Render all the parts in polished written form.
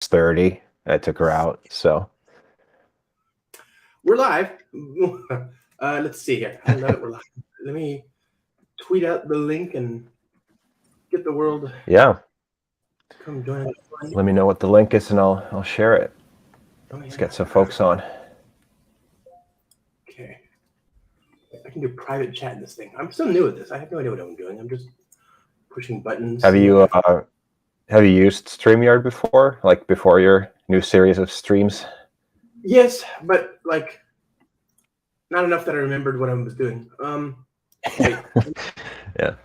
6:30. I took her out. So We're live. Let's see here. I love it. We're live. Let me tweet out the link and get the world. yeah, Come join us. let me know what the link is, and I'll share it. Oh, yeah. Let's get some folks on. Okay. I can do private chat in this thing. I'm still new at this. I have no idea what I'm doing. I'm just pushing buttons. Have you used StreamYard before? Like before your new series of streams? Yes, but like not enough that I remembered what I was doing. Wait. Yeah.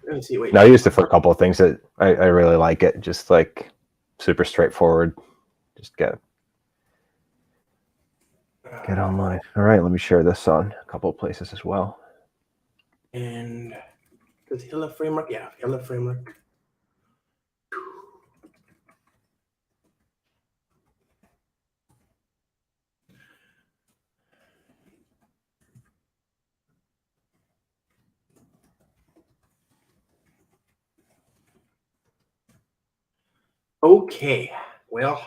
Let me see. Wait. No, I used it for a couple of things that I really like it. Just like super straightforward. Just get online. All right, let me share this on a couple of places as well. And does Hilla framework? Yeah, Hilla framework. Okay, well,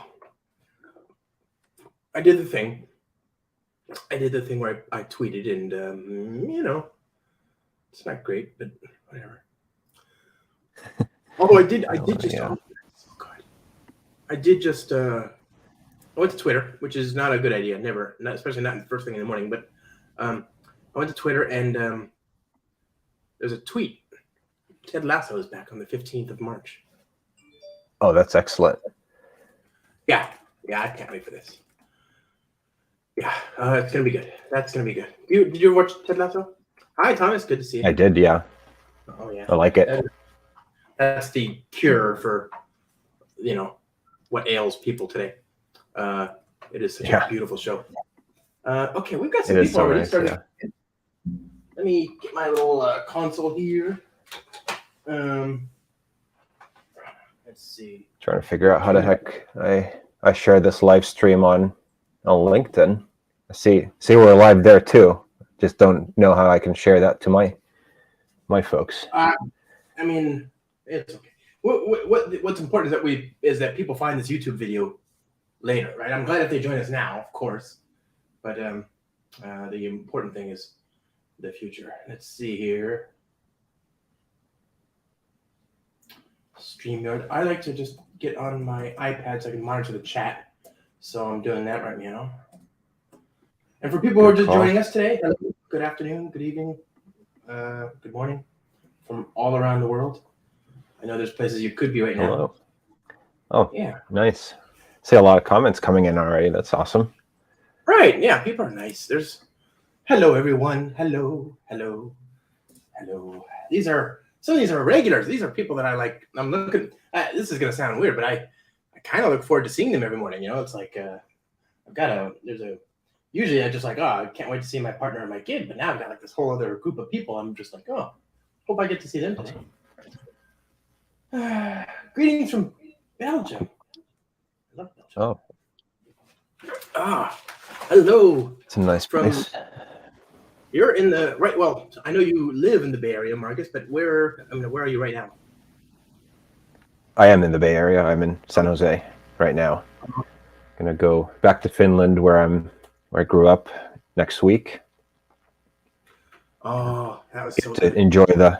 I did the thing. Where I tweeted, and it's not great, but whatever. Although I did just. Yeah. Oh God, I did just. I went to Twitter, which is not a good idea. Never, especially not the first thing in the morning. But I went to Twitter, and there's a tweet. Ted Lasso is back on the 15th of March. Oh, that's excellent. Yeah, I can't wait for this. Yeah, it's gonna be good. That's gonna be good. Did you watch Ted Lasso? Hi, Thomas. Good to see you. I did, yeah. Oh yeah, I like it. That's the cure for what ails people today. It is such a beautiful show. Okay, we've got some people already started. Yeah. Let me get my little console here. Let's see. Trying to figure out how the heck I share this live stream on LinkedIn. I see we're live there too. Just don't know how I can share that to my folks. I mean, it's okay. What's important is that people find this YouTube video later, right? I'm glad if they join us now, of course, but the important thing is the future. Let's see here. StreamYard. I like to just get on my iPad so I can monitor the chat. So I'm doing that right now. And for people who are just joining us today, hello, good afternoon, good evening, good morning from all around the world. I know there's places you could be right now. Hello. Oh, yeah. Nice. See a lot of comments coming in already. That's awesome. Right. Yeah, people are nice. There's hello, everyone. Hello. Some of these are regulars. These are people that I like. I'm looking. This is gonna sound weird, but I kind of look forward to seeing them every morning. It's like Usually I just like, I can't wait to see my partner and my kid. But now I've got like this whole other group of people. I'm just like, hope I get to see them today. Greetings from Belgium. I love Belgium. Hello. It's a nice place. You're in the right. Well, I know you live in the Bay Area, Marcus, but where are you right now? I am in the Bay Area. I'm in San Jose right now. Gonna go back to Finland where I grew up next week. Oh, that was so to good. Enjoy the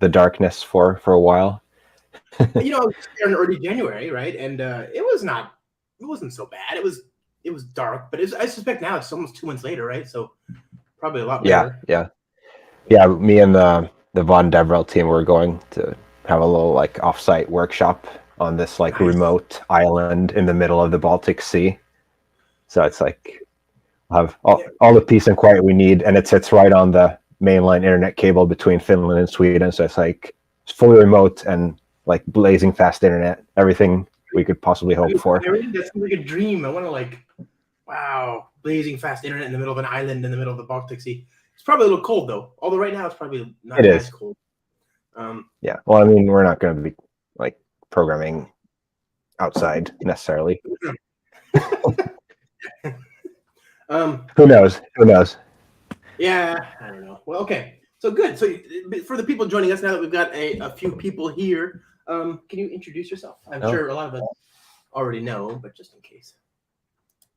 darkness for a while. I was there in early January, right? And it wasn't so bad. It was dark, but I suspect now it's almost 2 months later, right? So probably a lot better. Yeah. Me and the Vaadin DevRel team were going to have a little like offsite workshop on this like remote island in the middle of the Baltic Sea. So it's like we'll have all the peace and quiet we need, and it sits right on the mainline internet cable between Finland and Sweden. So it's like it's fully remote and like blazing fast internet, everything we could possibly hope for. That's like a dream. I want to blazing fast internet in the middle of an island in the middle of the Baltic Sea. It's probably a little cold though. Although right now it's probably not as cold. Yeah. Well, I mean, we're not going to be like programming outside necessarily. Who knows? Yeah, I don't know. Well, okay. So good. So for the people joining us now that we've got a few people here, can you introduce yourself? I'm sure a lot of us already know, but just in case.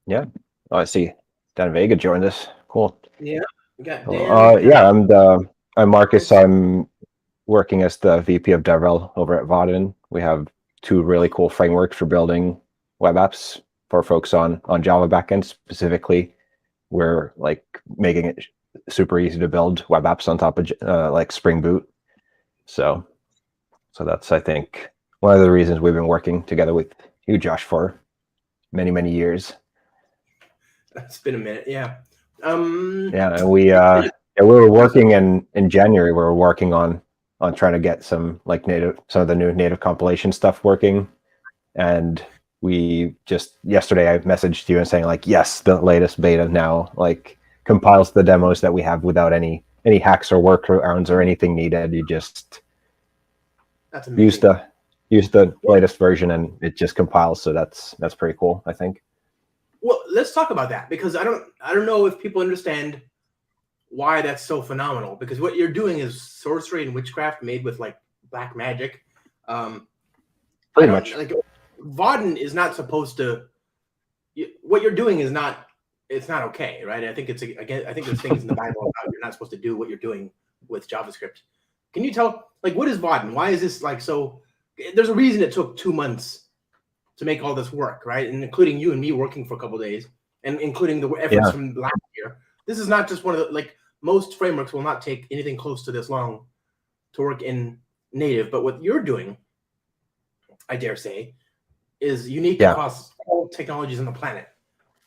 Yeah. Oh, I see. Dan Vega joined us. Cool. Yeah, we got Dan. Yeah, I'm Marcus. I'm working as the VP of DevRel over at Vaadin. We have two really cool frameworks for building web apps for folks on Java backend specifically. We're like making it super easy to build web apps on top of like Spring Boot. So that's, I think, one of the reasons we've been working together with you, Josh, for many, many years. It's been a minute, yeah. Yeah, and we were working in January. We were working on trying to get some of the new native compilation stuff working, and we just yesterday I messaged you and saying like, yes, the latest beta now like compiles the demos that we have without any hacks or workarounds or anything needed. You just use the latest version and it just compiles. So that's pretty cool, I think. Well, let's talk about that, because I don't know if people understand why that's so phenomenal, because what you're doing is sorcery and witchcraft made with like black magic. Pretty much. Like Vaadin is not supposed to. What you're doing is not. It's not okay, right? I think I think there's things in the Bible about you're not supposed to do what you're doing with JavaScript. Can you tell, like, what is Vaadin? Why is this like so? There's a reason it took 2 months to make all this work, right? And including you and me working for a couple of days, and including the efforts from last year. This is not just one of the, like, most frameworks will not take anything close to this long to work in native. But what you're doing, I dare say, is unique across all technologies on the planet.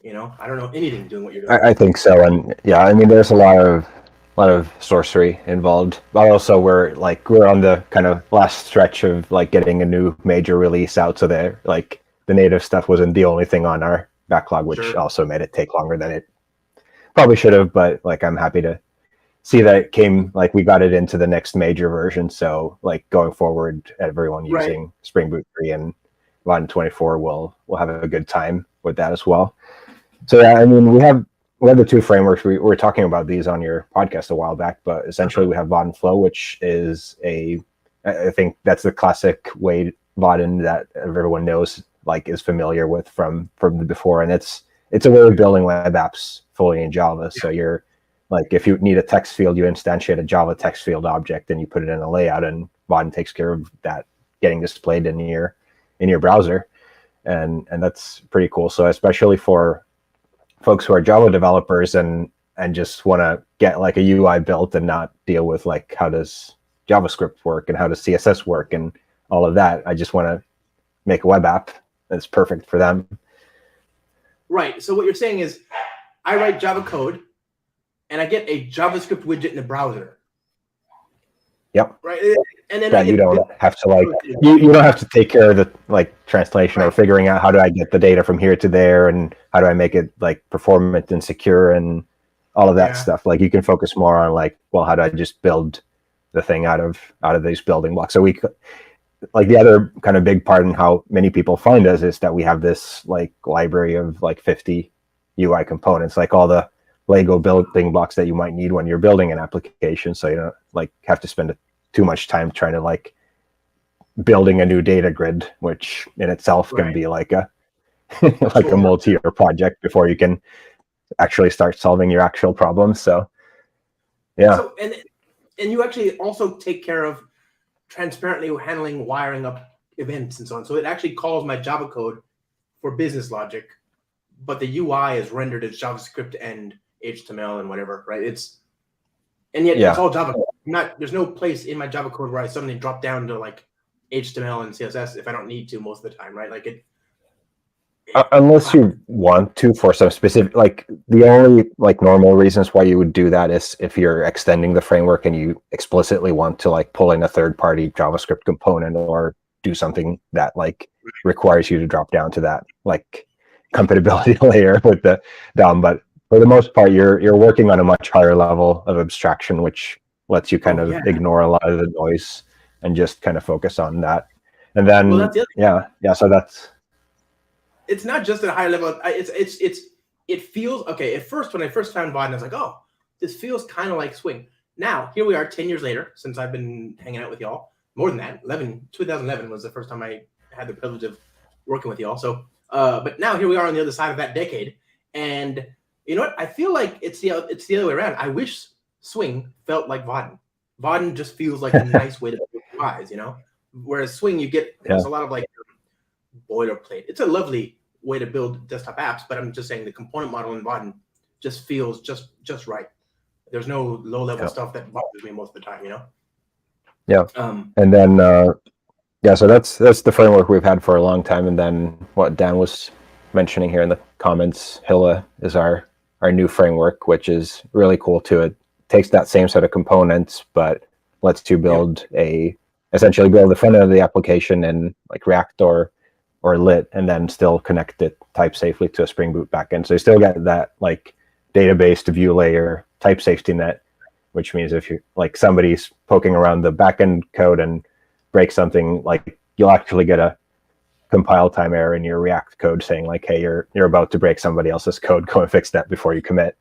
You know, I don't know anything doing what you're doing. I think so, and yeah, I mean, there's a lot of sorcery involved, but also we're on the kind of last stretch of like getting a new major release out, so that like the native stuff wasn't the only thing on our backlog, which also made it take longer than it probably should have. But like, I'm happy to see that it came, like we got it into the next major version. So like going forward, everyone using Spring Boot 3 and Vaadin 24 will have a good time with that as well. So yeah, I mean, we have the two frameworks. We were talking about these on your podcast a while back, but essentially we have Vaadin Flow, which is I think that's the classic way Vaadin that everyone knows, like is familiar with from the before, and it's a way of building web apps fully in Java. So you're like, if you need a text field, you instantiate a Java text field object and you put it in a layout, and Vaadin takes care of that getting displayed in your browser, and that's pretty cool. So especially for folks who are Java developers and just want to get like a UI built and not deal with like how does JavaScript work and how does CSS work and all of that, I just want to make a web app that's perfect for them. Right. So what you're saying is, I write Java code and I get a JavaScript widget in the browser. Yep. Right. And then that you don't have to like you don't have to take care of the like translation or figuring out how do I get the data from here to there and how do I make it like performant and secure and all of that stuff. Like you can focus more on like, well, how do I just build the thing out of these building blocks? So we like the other kind of big part in how many people find us is that we have this like library of like 50 UI components, like all the Lego building blocks that you might need when you're building an application. So you don't like have to spend too much time trying to like building a new data grid, which in itself can be like a like a multi-year project before you can actually start solving your actual problems. So yeah. So, and you actually also take care of transparently handling wiring up events and so on. So it actually calls my Java code for business logic, but the UI is rendered as JavaScript and HTML and whatever, right? It's all Java. There's no place in my Java code where I suddenly drop down to like HTML and CSS if I don't need to most of the time, right? Like it unless you want to for some specific, like the only like normal reasons why you would do that is if you're extending the framework and you explicitly want to like pull in a third-party JavaScript component or do something that like requires you to drop down to that like compatibility layer with the DOM. But for the most part, you're working on a much higher level of abstraction, which lets you kind of ignore a lot of the noise and just kind of focus on that. And then so that's. It's not just at a higher level. It feels okay. At first, when I first found Vaadin, I was like, oh, this feels kind of like Swing. Now, here we are 10 years later since I've been hanging out with y'all. More than that, 2011 was the first time I had the privilege of working with you also. But now here we are on the other side of that decade, and you know what? I feel like it's the other way around. I wish swing felt like Vaadin. Vaadin just feels like a nice way to rise, you know. Whereas swing, you get there's a lot of like boilerplate. It's a lovely way to build desktop apps, but I'm just saying the component model in Vaadin just feels just right. There's no low level stuff that bothers me most of the time, you know. Yeah. And then so that's the framework we've had for a long time. And then what Dan was mentioning here in the comments, Hilla is our new framework, which is really cool too. It takes that same set of components, but lets you build essentially build the front end of the application in like React or Lit, and then still connect it type safely to a Spring Boot backend. So you still get that like database to view layer type safety net, which means if you like somebody's poking around the backend code and break something, like you'll actually get a compile time error in your React code saying like, hey, you're about to break somebody else's code, go and fix that before you commit,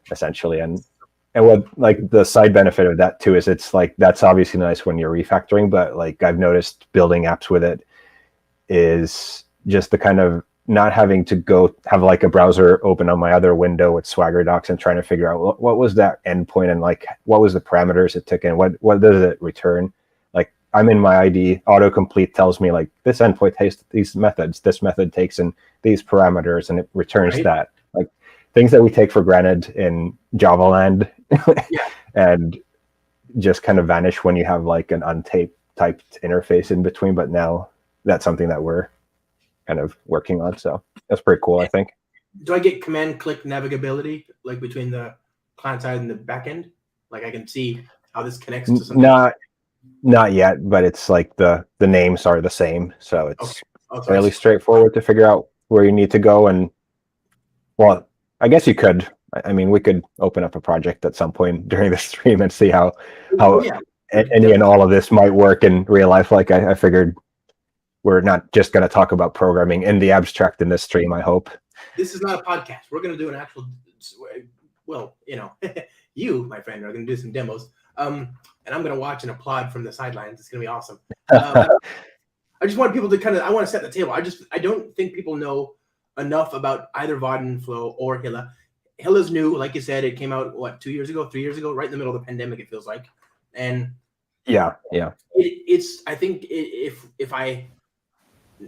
essentially. And what like the side benefit of that too is it's like that's obviously nice when you're refactoring, but like I've noticed building apps with it is just the kind of not having to go have like a browser open on my other window with Swagger docs and trying to figure out what was that endpoint and like what was the parameters it took in, what does it return. Like I'm in my ID, autocomplete tells me like this endpoint takes these methods, this method takes in these parameters, and it returns that. Like things that we take for granted in Java land and just kind of vanish when you have like an typed interface in between. But now that's something that we're kind of working on, so that's pretty cool. I think. Do I get command click navigability like between the client side and the back end? Like I can see how this connects to something. Not yet, but it's like the names are the same, so it's fairly straightforward to figure out where you need to go. And well, I guess you could. I mean, we could open up a project at some point during the stream and see how any and all of this might work in real life. Like I figured we're not just going to talk about programming in the abstract in this stream, I hope. This is not a podcast. We're going to do an actual, well, you know, you, my friend, are going to do some demos. And I'm going to watch and applaud from the sidelines. It's going to be awesome. I just want people to I want to set the table. I don't think people know enough about either Vaadin Flow or Hilla. Hilla's new, like you said, it came out, 2 years ago, 3 years ago, right in the middle of the pandemic, it feels like. And it's, I think if I,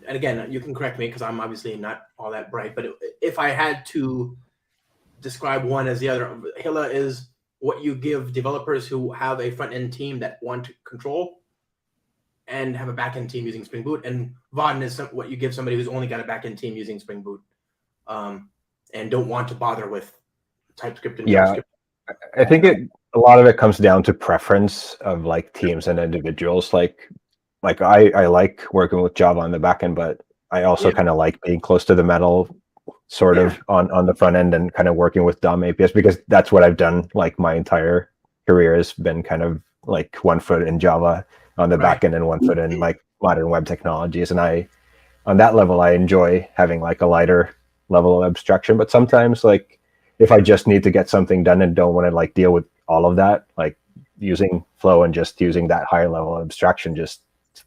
and again, you can correct me because I'm obviously not all that bright, but if I had to describe one as the other, Hilla is what you give developers who have a front-end team that want to control and have a back-end team using Spring Boot. And Vaadin is what you give somebody who's only got a back-end team using Spring Boot and don't want to bother with TypeScript and JavaScript. I think a lot of it comes down to preference of like teams and individuals. Like I like working with Java on the back end, but I also kind of like being close to the metal sort of on the front end and kind of working with DOM APIs, because that's what I've done. Like my entire career has been kind of like 1 foot in Java on the back end and 1 foot in like modern web technologies. And on that level, I enjoy having like a lighter level of abstraction. But sometimes like if I just need to get something done and don't want to like deal with all of that, like using Flow and just using that higher level of abstraction just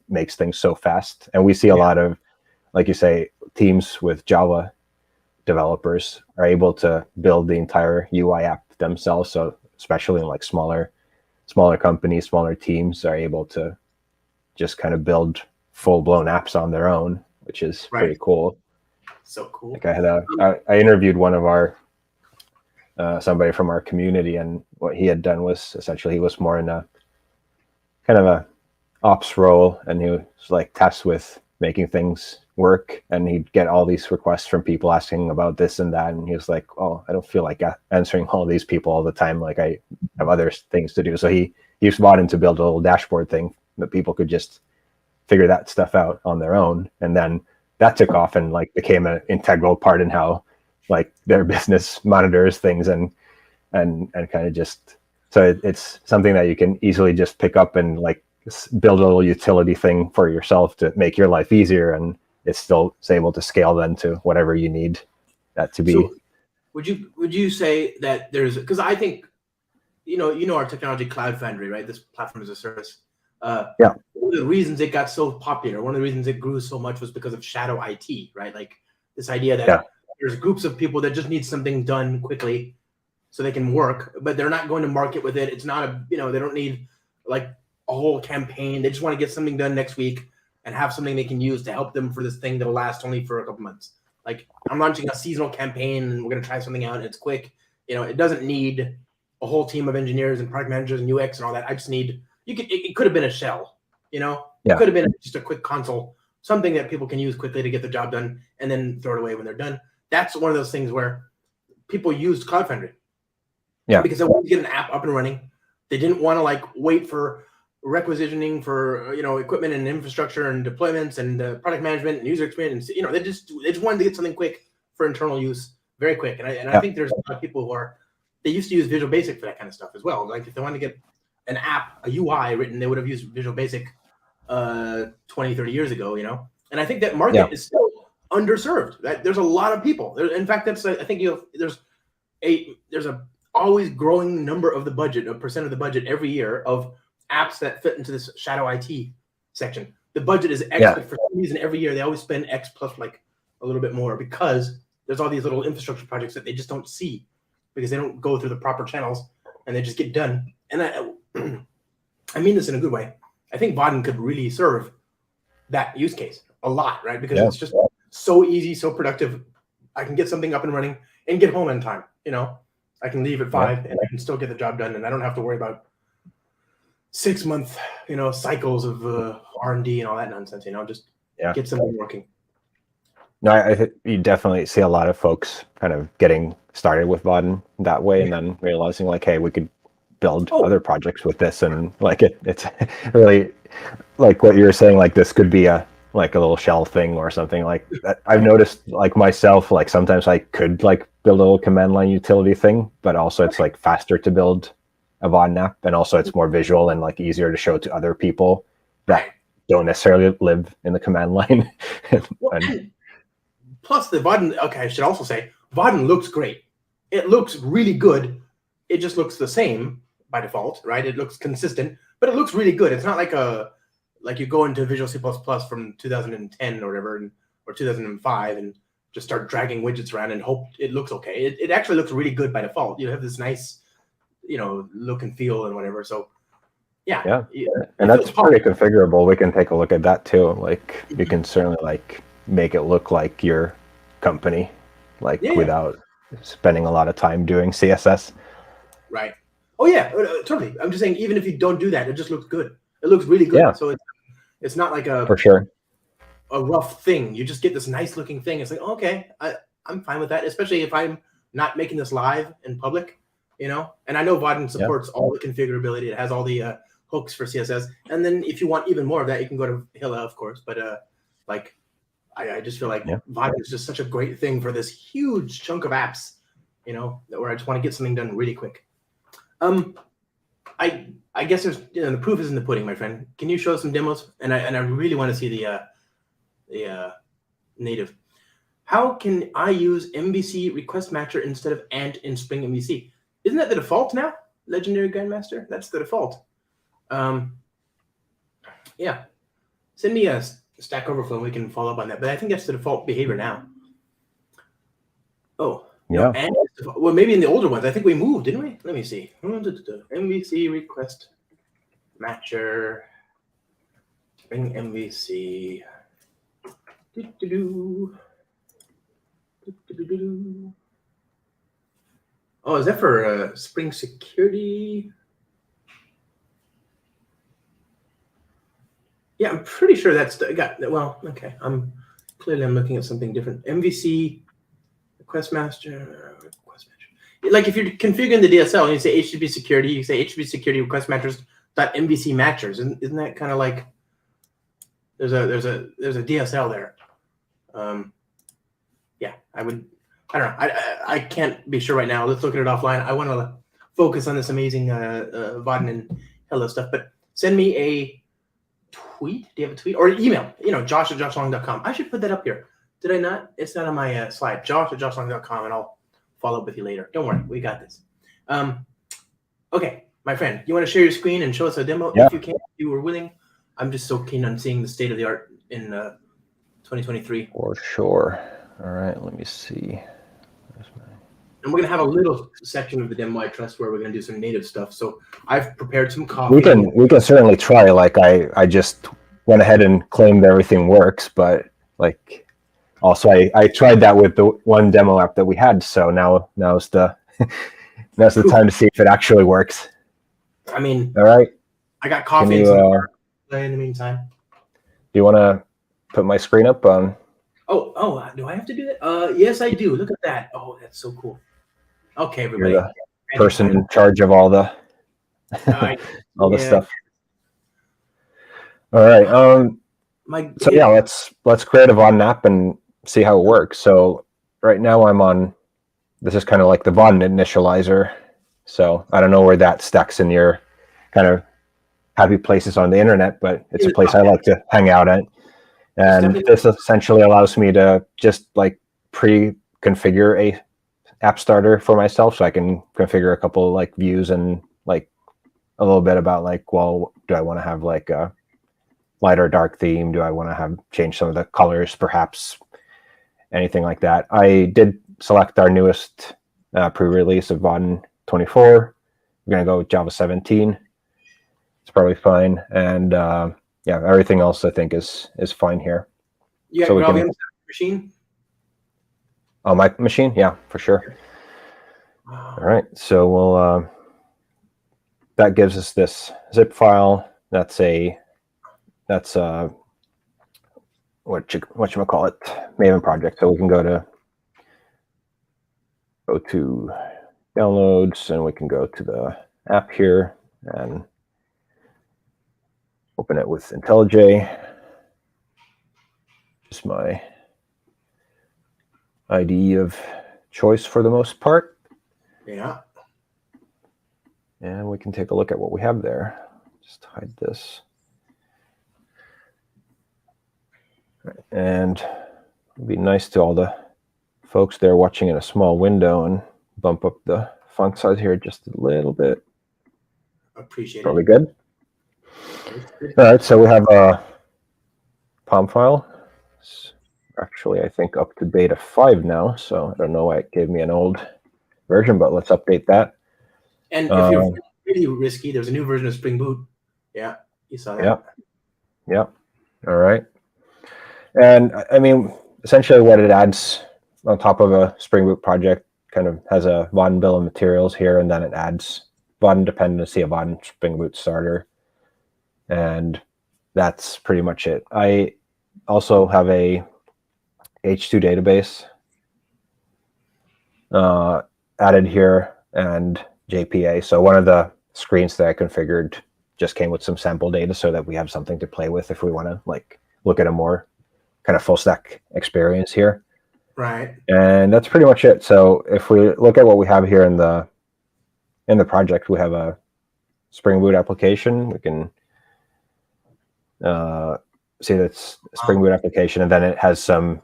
makes things so fast. And we see a lot of, like you say, teams with Java developers are able to build the entire UI app themselves. So especially in like smaller companies, smaller teams are able to just kind of build full-blown apps on their own, which is pretty cool. So cool. Like I interviewed one of our somebody from our community, and what he had done was essentially he was more in a kind of a ops role, and he was like tasked with making things work, and he'd get all these requests from people asking about this and that, and he was like, oh, I don't feel like answering all these people all the time, like I have other things to do. So he used Vaadin to build a little dashboard thing that people could just figure that stuff out on their own, and then that took off and like became an integral part in how like their business monitors things and kind of just, so it's something that you can easily just pick up and like build a little utility thing for yourself to make your life easier, and it's still able to scale then to whatever you need that to be. So would you say that there's, because I think you know our technology Cloud Foundry, right? This platform as a service. One of the reasons it got so popular, one of the reasons it grew so much was because of shadow IT, right? Like this idea that there's groups of people that just need something done quickly so they can work, but they're not going to market with it. It's not they don't need like a whole campaign. They just want to get something done next week and have something they can use to help them for this thing that'll last only for a couple months. Like I'm launching a seasonal campaign and we're going to try something out and it's quick. It doesn't need a whole team of engineers and product managers and UX and all that. I just need, it could have been a shell, it could have been just a quick console, something that people can use quickly to get the job done and then throw it away when they're done. That's one of those things where people used Cloud Foundry. Yeah. Because they wanted to get an app up and running. They didn't want to like wait for requisitioning for, equipment and infrastructure and deployments and product management and user experience. They just wanted to get something quick for internal use very quick. And I think there's a lot of people who they used to use Visual Basic for that kind of stuff as well. Like if they wanted to get an app, a UI written, they would have used Visual Basic 20, 30 years ago, And I think that market is still underserved. There's a lot of people. In fact, I think there's a always growing number of the budget, a percent of the budget every year of apps that fit into this shadow IT section. The budget is X, but for some reason every year they always spend X plus like a little bit more because there's all these little infrastructure projects that they just don't see because they don't go through the proper channels and they just get done. And I mean this in a good way. I think Vaadin could really serve that use case a lot, right? Because it's just so easy, so productive. I can get something up and running and get home in time, I can leave at 5 and I can still get the job done and I don't have to worry about 6-month, cycles of R&D and all that nonsense, just get something working. No, I think you definitely see a lot of folks kind of getting started with Vaadin that way and then realizing like, hey, we could build other projects with this and like it's really like what you were saying, like this could be a little shell thing or something like that. I've noticed like myself, like sometimes I could like build a little command line utility thing, but also it's like faster to build a Vaadin app and also it's more visual and like easier to show to other people that don't necessarily live in the command line. Plus the Vaadin, I should also say Vaadin looks great. It looks really good. It just looks the same by default, right? It looks consistent, but it looks really good. It's not like you go into Visual C++ from 2010 or whatever, or 2005 and just start dragging widgets around and hope it looks okay. It actually looks really good by default. You have this nice, look and feel and whatever. So yeah. And that's pretty configurable. We can take a look at that too. Like you can certainly like make it look like your company, like without spending a lot of time doing CSS. Right. Oh yeah, totally. I'm just saying, even if you don't do that, it just looks good. It looks really good. Yeah. So it's not like a rough thing. You just get this nice looking thing. It's like, okay, I'm fine with that, especially if I'm not making this live in public, And I know Vaadin supports all the configurability. It has all the hooks for CSS. And then if you want even more of that, you can go to Hilla, of course. But I just feel like Vaadin is just such a great thing for this huge chunk of apps, where I just want to get something done really quick. I guess there's the proof is in the pudding, my friend. Can you show us some demos? And I really want to see the native. How can I use MVC request matcher instead of Ant in Spring MVC? Isn't that the default now? Legendary Grandmaster? That's the default. Send me a Stack Overflow and we can follow up on that. But I think that's the default behavior now. Oh, yeah. And well, maybe in the older ones. I think we moved, didn't we? Let me see. MVC request matcher. Spring MVC. Oh, is that for Spring Security? Yeah, I'm pretty sure that's okay. I'm looking at something different. MVC request matcher. Like if you're configuring the DSL and you say HTTP security, you say HTTP security request matchers .mvc matchers. Isn't that kind of like there's a DSL there? I don't know. I can't be sure right now. Let's look at it offline. I want to focus on this amazing Vaadin and Hilla stuff. But send me a tweet. Do you have a tweet or an email? Josh@joshlong.com. I should put that up here. Did I not? It's not on my slide. Josh@joshlong.com, and I'll follow up with you later. Don't worry, we got this. Okay. My friend, you want to share your screen and show us a demo Yeah. if you can, if you were willing? I'm just so keen on seeing the state of the art in 2023. For sure. All right, let me see. And we're gonna have a little section of the demo I trust where we're gonna do some native stuff. So I've prepared some coffee. We can certainly try. Like I just went ahead and claimed everything works, but like also I tried that with the one demo app that we had. So now's the now's the time to see if it actually works. I mean, all right. I got coffee in the meantime. Do you want to put my screen up on? Oh, do I have to do that? Yes, I do. Look at that. Oh, that's so cool. Okay, everybody. You're the person in charge of all the all the stuff. All right. So yeah, let's create a Vaadin app and see how it works. So right now I'm on. This is kind of like the Vaadin initializer. So I don't know where that stacks in your kind of happy places on the internet, but it's a place I like to hang out at. And this essentially allows me to just like pre-configure a app starter for myself, so I can configure a couple of like views and like a little bit about like, well, do I want to have like a light or dark theme? Do I want to have change some of the colors, perhaps anything like that? I did select our newest pre-release of Vaadin 24. We're gonna go with Java 17. It's probably fine, and yeah, everything else I think is fine here. You got Graalvm machine? Oh, my machine? Yeah, for sure. Wow. All right, so we'll that gives us this zip file. That's whatchamacallit, Maven project. So we can go to downloads, and we can go to the app here and open it with IntelliJ. It's my IDE of choice for the most part. Yeah. And we can take a look at what we have there. Just hide this. And it'd be nice to all the folks there watching in a small window and bump up the font size here just a little bit. Appreciate it. Probably good. All right, so we have a POM file. It's actually, I think, up to beta 5 now, so I don't know why it gave me an old version, but let's update that. And if you're really risky, there's a new version of Spring Boot. Yeah, you saw that. Yeah. All right. And I mean, essentially what it adds on top of a Spring Boot project kind of has a Vaadin bill of materials here, and then it adds Vaadin dependency, a Vaadin Spring Boot starter. And that's pretty much it. I also have a H2 database added here and JPA. So one of the screens that I configured just came with some sample data so that we have something to play with if we want to like look at a more kind of full stack experience here. Right. And that's pretty much it. So if we look at what we have here in the project, we have a Spring Boot application. We can see that's Spring Boot application, and then it has some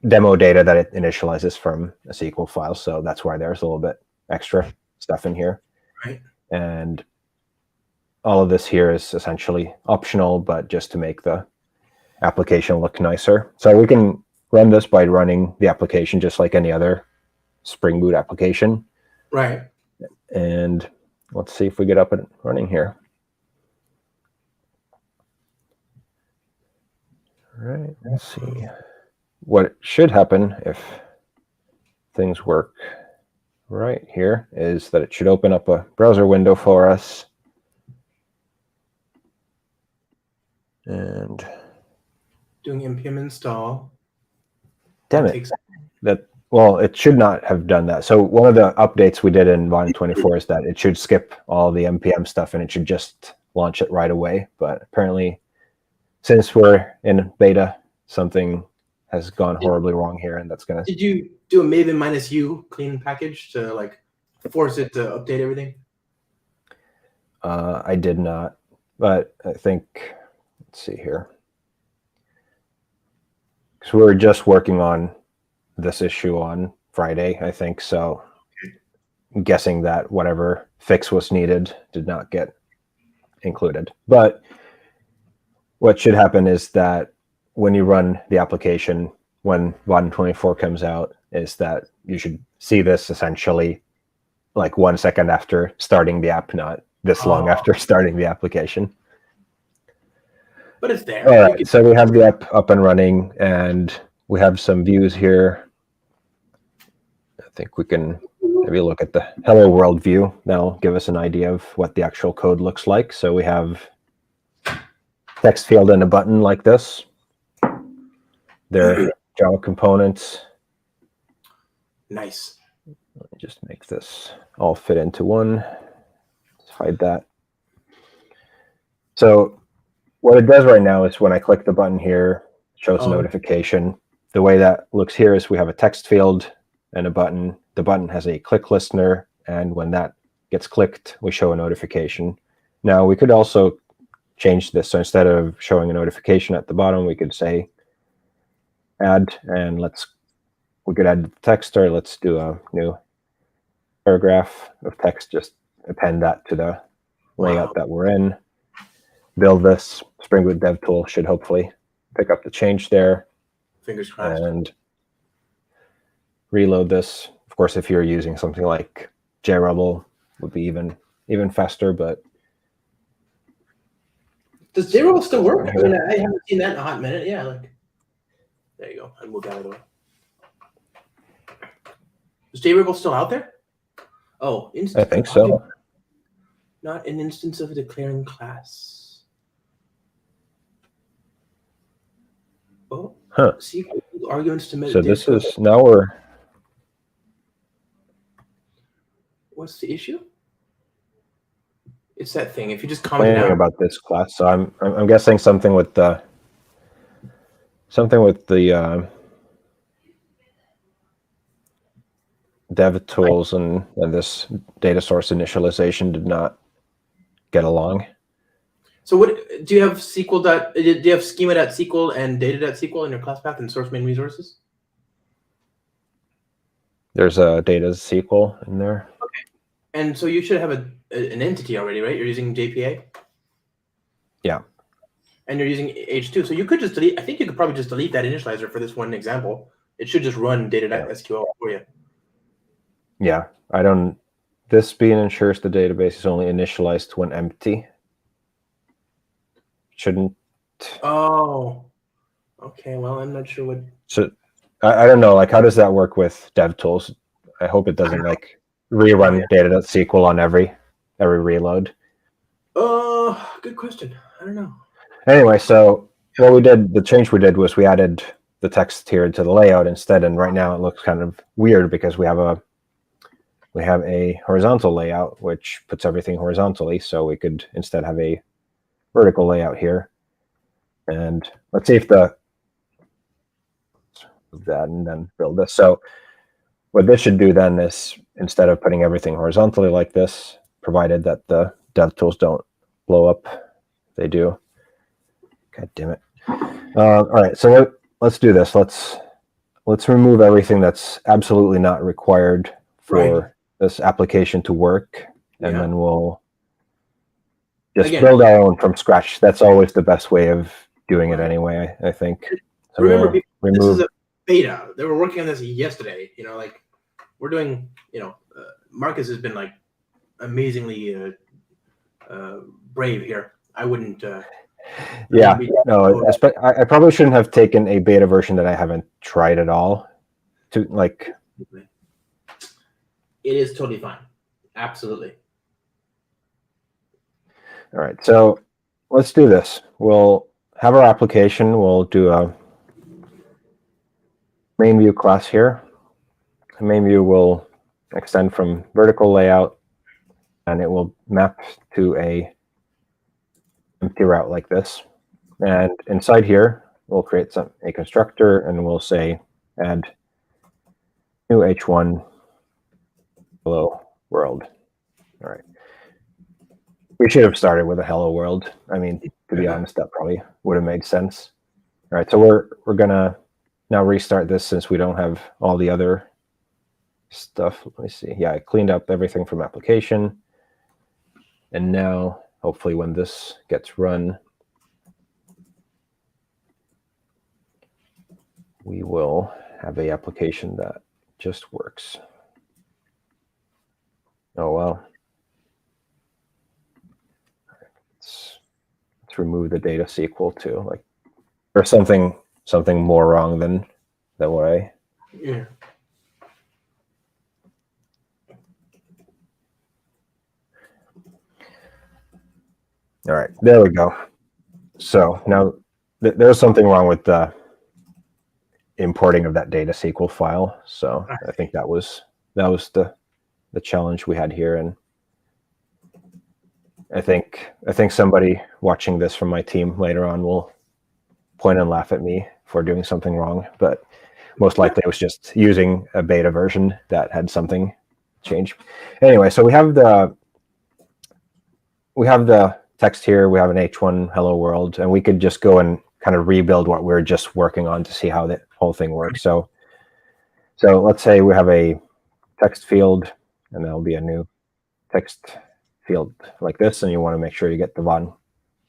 demo data that it initializes from a SQL file. So that's why there's a little bit extra stuff in here. Right. And all of this here is essentially optional, but just to make the application look nicer. So we can run this by running the application just like any other Spring Boot application. Right. And let's see if we get up and running here. All right, let's see. What should happen if things work right here is that it should open up a browser window for us. And doing npm install. Damn it. Well, it should not have done that. So one of the updates we did in Vaadin 24 is that it should skip all the npm stuff and it should just launch it right away. But apparently, since we're in beta, something has gone horribly wrong here, and that's gonna. Did you do a Maven -u clean package to like force it to update everything? I did not, but I think, let's see here. Because we were just working on this issue on Friday, I think. So guessing that whatever fix was needed did not get included. But what should happen is that when you run the application, when Vaadin 24 comes out, is that you should see this essentially like 1 second after starting the app, not this long after starting the application. But it's there. All right, so we have the app up and running, and we have some views here. I think we can maybe look at the Hello World view. That'll give us an idea of what the actual code looks like. So we have text field and a button like this. They're Java components. Nice. Let me just make this all fit into one. Let's hide that. So what it does right now is when I click the button here, it shows a notification. The way that looks here is we have a text field and a button. The button has a click listener, and when that gets clicked, we show a notification. Now we could also change this. So instead of showing a notification at the bottom, we could say add, and we could add the text, or let's do a new paragraph of text, just append that to the layout that we're in. Build this. Spring Boot DevTool should hopefully pick up the change there. Fingers crossed. And reload this. Of course, if you're using something like JRubble, would be even faster, but does JRubble still work? I mean, I haven't seen that in a hot minute. Yeah, like there you go. I moved out of the way. Is JRubble still out there? Oh, I think so. Not an instance of a declaring class. Oh, see, arguments to so this is now we're. What's the issue? It's that thing. If you just comment out about this class, so I'm guessing something with the dev tools and this data source initialization did not get along. So what do you have SQL? Do you have schema.sql and data.sql in your class path and source main resources? There's a data SQL in there. Okay. And so you should have an entity already, right? You're using JPA? Yeah. And you're using H2. So you could just delete, I think you could probably just delete that initializer for this one example. It should just run data.sql for you. Yeah. This being ensures the database is only initialized when empty. Shouldn't. Oh. Okay. Well, I'm not sure what. So I don't know. Like, how does that work with DevTools? I hope it doesn't like rerun data.sql on every reload. Good question. I don't know. Anyway, so the change we did was we added the text here to the layout instead, and right now it looks kind of weird because we have a horizontal layout which puts everything horizontally. So we could instead have a vertical layout here, and let's see if that and then build this. So what this should do then is, instead of putting everything horizontally like this, provided that the DevTools don't blow up, they do. God damn it. All right, so let's do this. Let's remove everything that's absolutely not required for this application to work, and then we'll just build our own from scratch. That's always the best way of doing it anyway, I think. So remember, this is a beta. They were working on this yesterday. You know, like we're doing, Marcus has been like amazingly brave here. I wouldn't. Yeah, no, I probably shouldn't have taken a beta version that I haven't tried at all. To like, it is totally fine. Absolutely. All right, so let's do this. We'll have our application. We'll do a main view class here. The main view will extend from vertical layout, and it will map to a empty route like this. And inside here, we'll create a constructor, and we'll say add new h1 hello world. All right. We should have started with a hello world. I mean, to be honest, that probably would have made sense. All right, so we're gonna now restart this since we don't have all the other stuff. Let me see. Yeah, I cleaned up everything from application. And now, hopefully when this gets run, we will have a application that just works. Oh, well. Let's remove the data SQL too. Like, or something more wrong than what I... Yeah. All right, there we go. So now there's something wrong with the importing of that data SQL file. So I think that was the challenge we had here, and I think somebody watching this from my team later on will point and laugh at me for doing something wrong, but most likely it was just using a beta version that had something changed. Anyway, so we have the text here. We have an H1 hello world, and we could just go and kind of rebuild what we're just working on to see how the whole thing works. So let's say we have a text field, and there'll be a new text field like this, and you want to make sure you get the Vaadin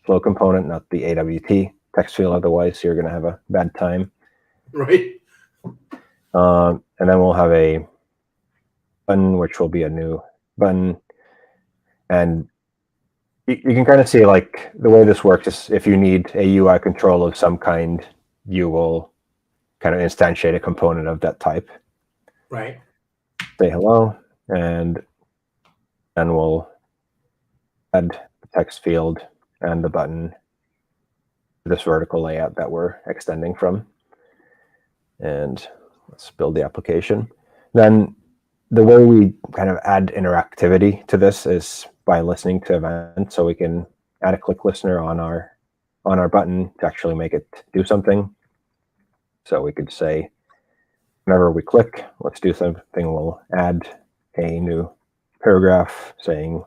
Flow component, not the AWT text field. Otherwise, you're going to have a bad time. Right. And then we'll have a button, which will be a new button, and you can kind of see like the way this works is if you need a UI control of some kind, you will kind of instantiate a component of that type. Right. Say hello, and then we'll add the text field and the button to this vertical layout that we're extending from. And let's build the application. Then the way we kind of add interactivity to this is by listening to events. So we can add a click listener on our button to actually make it do something. So we could say, whenever we click, let's do something, we'll add a new paragraph saying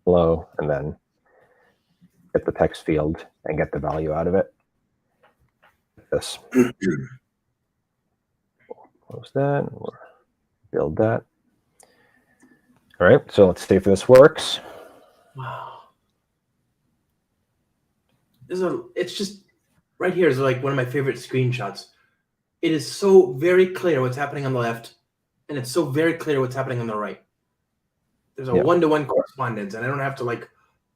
hello, and then get the text field and get the value out of it. This. Close that. We'll build that. All right, so let's see if this works. Wow. It's just right here is like one of my favorite screenshots. It is so very clear what's happening on the left, and it's so very clear what's happening on the right. There's a one-to-one correspondence, and I don't have to like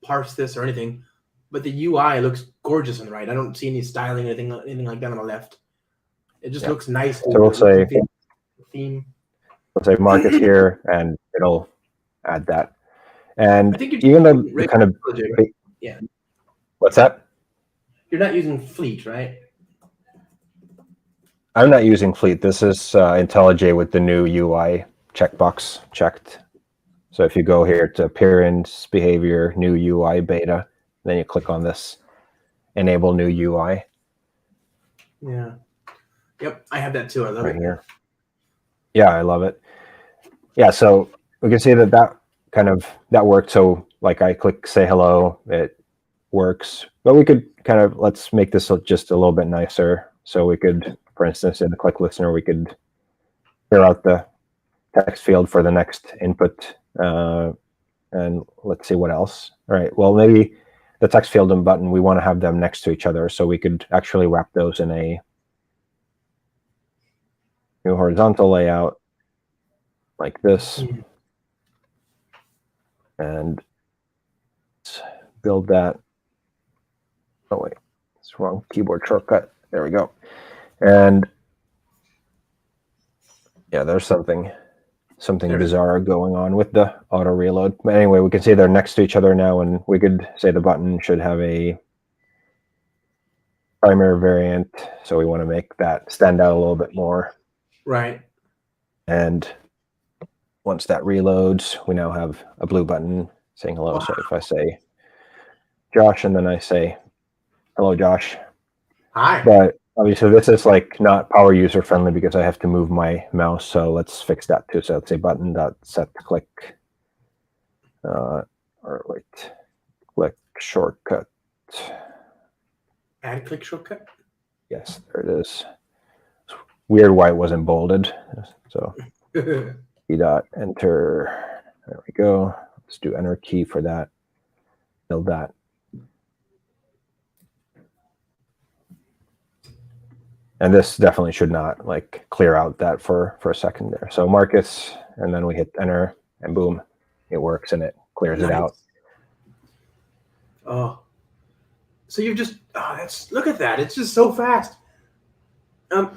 parse this or anything. But the UI looks gorgeous on the right. I don't see any styling, anything like that on the left. It just looks nice. So we'll say theme. We'll say Marcus here, and it'll add that. And I think even though kind of yeah. What's that? You're not using Fleet, right? I'm not using Fleet. This is IntelliJ with the new UI checkbox checked. So if you go here to appearance, behavior, new UI beta, then you click on this enable new UI. Yeah. Yep, I have that too. I love it. Here. Yeah, I love it. Yeah, so we can see that that worked. So like I click say hello, it works. But we could kind of, let's make this just a little bit nicer. So we could, for instance, in the click listener, we could clear out the text field for the next input. And let's see what else. All right, well, maybe the text field and button, we want to have them next to each other. So we could actually wrap those in a new horizontal layout like this. And let's build that. Oh, wait, it's wrong keyboard shortcut. There we go. And yeah, there's something bizarre going on with the auto reload. But anyway, we can see they're next to each other now, and we could say the button should have a primary variant. So we want to make that stand out a little bit more. Right. And once that reloads, we now have a blue button saying hello. Wow. So if I say Josh, and then I say, hello, Josh. Hi. But obviously this is like not power user friendly because I have to move my mouse. So let's fix that too. So let's say button dot set click, or wait, click shortcut. Add click shortcut? Yes, there it is. weird why it wasn't bolded. So key dot enter. There we go. Let's do enter key for that. Build that. And this definitely should not like clear out that for a second there. So Marcus, and then we hit enter, and boom, it works and it clears it out. Oh, so you've just look at that. It's just so fast. And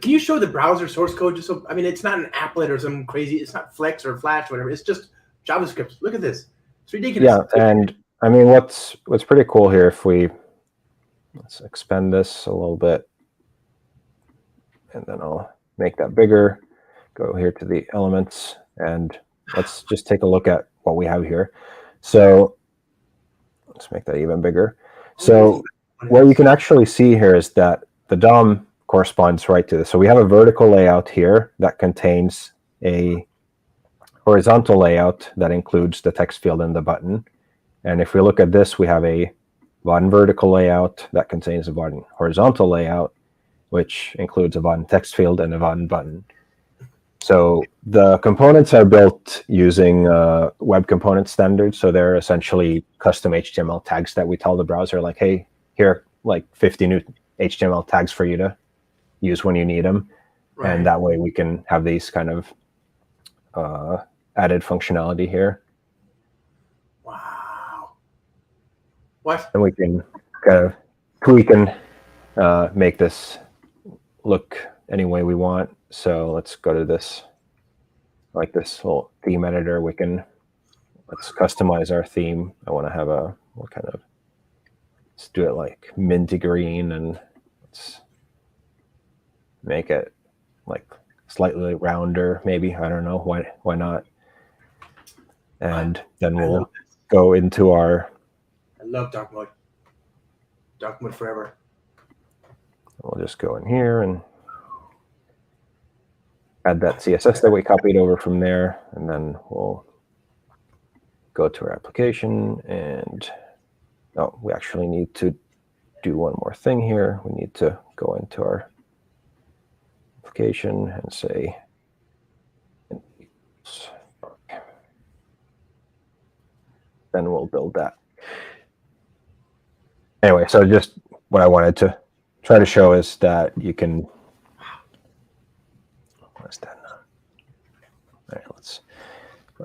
can you show the browser source code? Just so, I mean, it's not an applet or some crazy. It's not Flex or Flash or whatever. It's just JavaScript. Look at this. It's ridiculous. Yeah, and I mean, what's pretty cool here, if let's expand this a little bit, and then I'll make that bigger. Go here to the elements, and let's just take a look at what we have here. So let's make that even bigger. So what you can actually see here is that the DOM corresponds right to this. So we have a vertical layout here that contains a horizontal layout that includes the text field and the button. And if we look at this, we have a Vaadin vertical layout that contains a Vaadin horizontal layout, which includes a Vaadin text field and a Vaadin button. So the components are built using web component standards. So they're essentially custom HTML tags that we tell the browser, like, hey, here are like 50 new HTML tags for you to use when you need them. Right. And that way we can have these kind of added functionality here. Wow. What? And we can kind of tweak and make this look any way we want. So let's go to this, like this little theme editor. Let's customize our theme. I want to have let's do it like minty green, and let's make it like slightly rounder, maybe. I don't know, why not? And then we'll go into our... I love dark mode. Dark mode forever. We'll just go in here and add that CSS that we copied over from there, and then we'll go to our application. And we actually need to do one more thing here. We need to go into our application and say, then we'll build that. Anyway, so just what I wanted to try to show is that you can... What's that? All right, what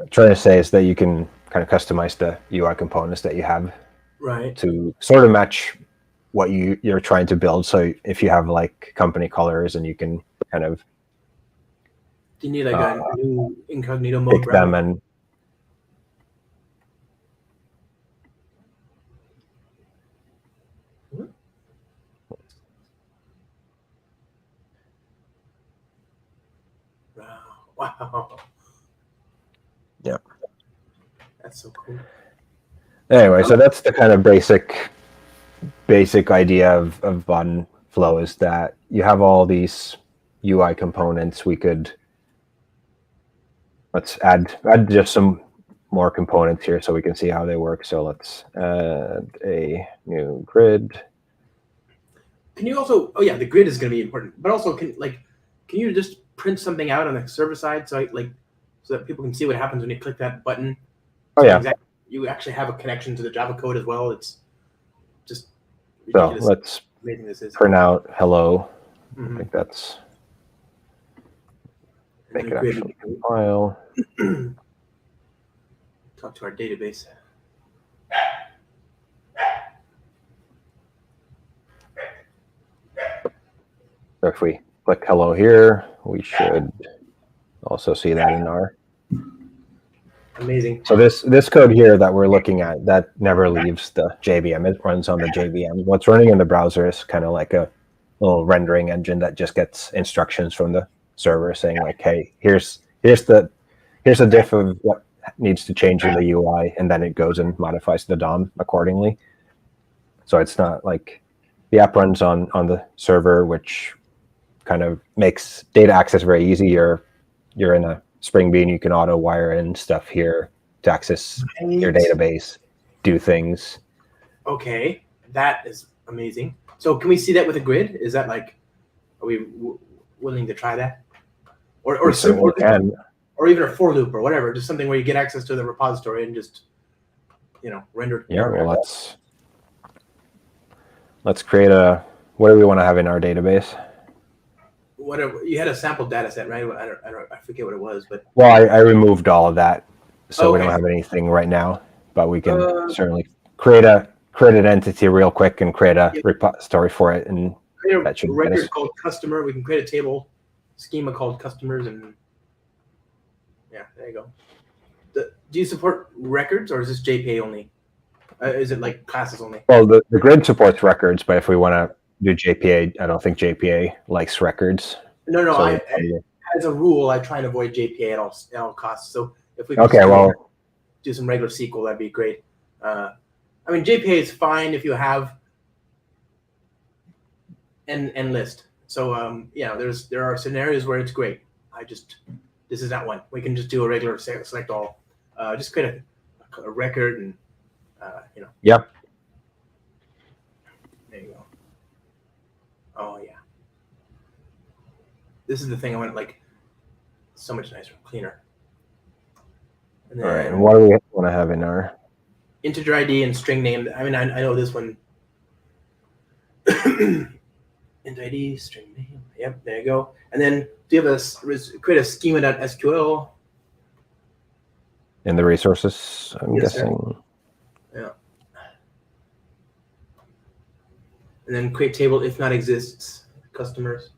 I'm trying to say is that you can kind of customize the UI components that you have, right, to sort of match what you're trying to build. So if you have like company colors, and you can kind of... Do you need like a new incognito mode? Pick them and... Wow. Yeah. That's so cool. Anyway, so that's the kind of basic idea of Vaadin Flow, is that you have all these UI components. Let's add just some more components here so we can see how they work. So let's add a new grid. Can you also... Oh yeah, the grid is going to be important, but also can you just print something out on the server side, so that people can see what happens when you click that button? Oh yeah. You actually have a connection to the Java code as well. It's just ridiculous. So let's print out hello. I think that's... Make it actually compile. Talk to our database. So if we click hello here, we should also see that in our... Amazing. So this code here that we're looking at, that never leaves the JVM. It runs on the JVM. What's running in the browser is kind of like a little rendering engine that just gets instructions from the server saying like, hey, here's a diff of what needs to change in the UI, and then it goes and modifies the DOM accordingly. So it's not like the app runs on the server, which kind of makes data access very easy. You're in a Spring Bean, you can auto wire in stuff here to access your database, do things. Okay, that is amazing. So can we see that with a grid? Is that like, willing to try that, We certainly can. or even a for loop or whatever, just something where you get access to the repository and just render. Yeah, well, let's create a. What do we want to have in our database? Whatever, you had a sample data set, right? I forget what it was, but well, I removed all of that, so we Okay. don't have anything right now. But we can certainly create an entity real quick and create a repository for it, and create that should a record called customer. We can create a table schema called customers, and yeah, there you go. Do you support records, or is this JPA only? Is it like classes only? Well, the grid supports records, but if we want to do JPA, I don't think JPA likes records. No. So as a rule, I try and avoid JPA at all costs. So if we could do some regular SQL, that'd be great. I mean, JPA is fine if you have n list. So there are scenarios where it's great. This is not one. We can just do a regular select all. Just create a record and Yep. There you go. Oh yeah. This is the thing I want, like, so much nicer, cleaner. And then, all right. And what do we want to have in our integer ID and string name? I mean, I know this one. Int ID, string name. Yep, there you go. And then do you have create a schema.sql? In the resources, I'm guessing. Sir. Yeah. And then create table if not exists, customers.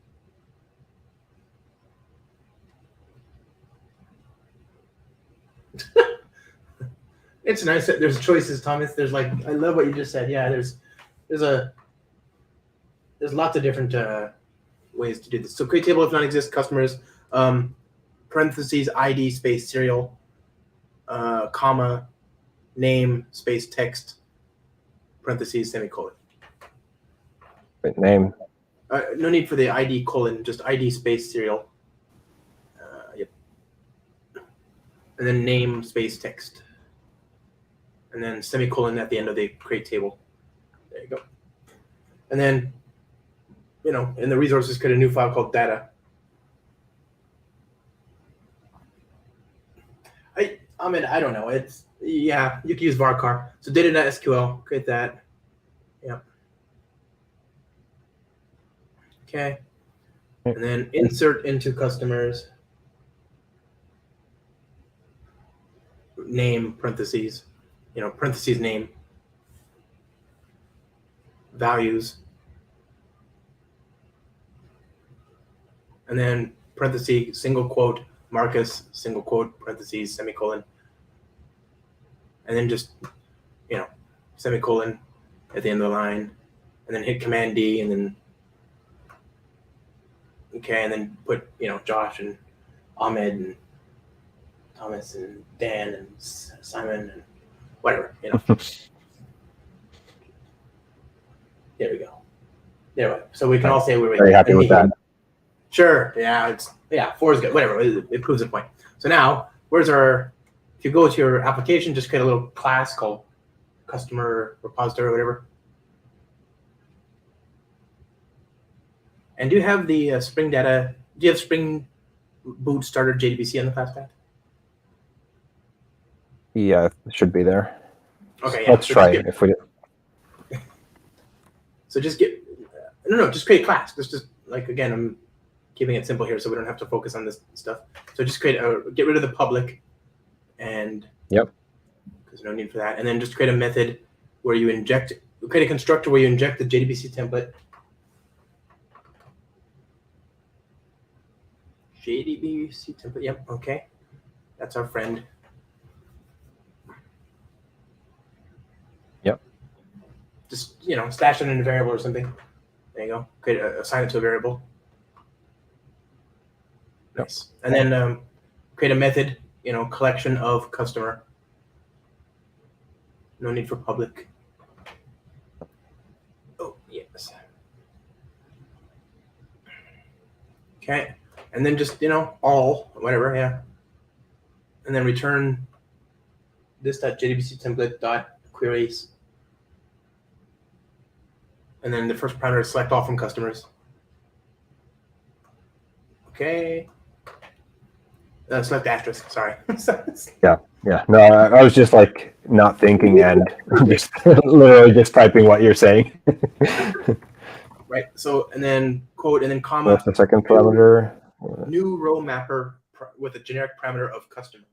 It's nice that there's choices, Thomas. There's I love what you just said. Yeah, there's lots of different ways to do this. So create table if not exists, customers, parentheses, ID space serial, comma, name space text, parentheses, semicolon. Wait, name. No need for the ID colon, just ID space serial. Yep. And then name space text. And then semicolon at the end of the create table. There you go. And then, in the resources, create a new file called data. I don't know. You can use varchar. So data.sql, create that. Yep. Okay. And then insert into customers. Name, parentheses, parentheses name. Values. And then parentheses, single quote, Marcus, single quote, parentheses, semicolon. And then just, semicolon at the end of the line. And then hit Command D and then, and then put, Josh and Ahmed and Thomas and Dan and Simon and whatever, There we go. There. So we can all say we're very happy with that. Sure. Yeah. 4 is good. Whatever. It proves the point. So now, if you go to your application, just create a little class called customer repository or whatever. And do you have the Spring Data? Do you have Spring Boot Starter JDBC on the class path? Yeah, it should be there. Okay. Let's try it if we do. So just just create a class. Just again, I'm keeping it simple here so we don't have to focus on this stuff. So just get rid of the public and because no need for that. And then just create a method where you create a constructor where you inject the JDBC template. JDBC template, yep, okay. That's our friend. Yep. Just, stash it in a variable or something. There you go. Assign it to a variable. Yep. Nice. And then create a method, collection of customer. No need for public. Oh, yes. Okay. And then just, all, whatever, yeah. And then return this.jdbc template.queries. And then the first parameter is select all from customers. Okay. Select asterisk. Sorry. Yeah. No, I was just like not thinking and just literally just typing what you're saying. Right. So and then quote and then comma. What's the second parameter? New row mapper with a generic parameter of customer.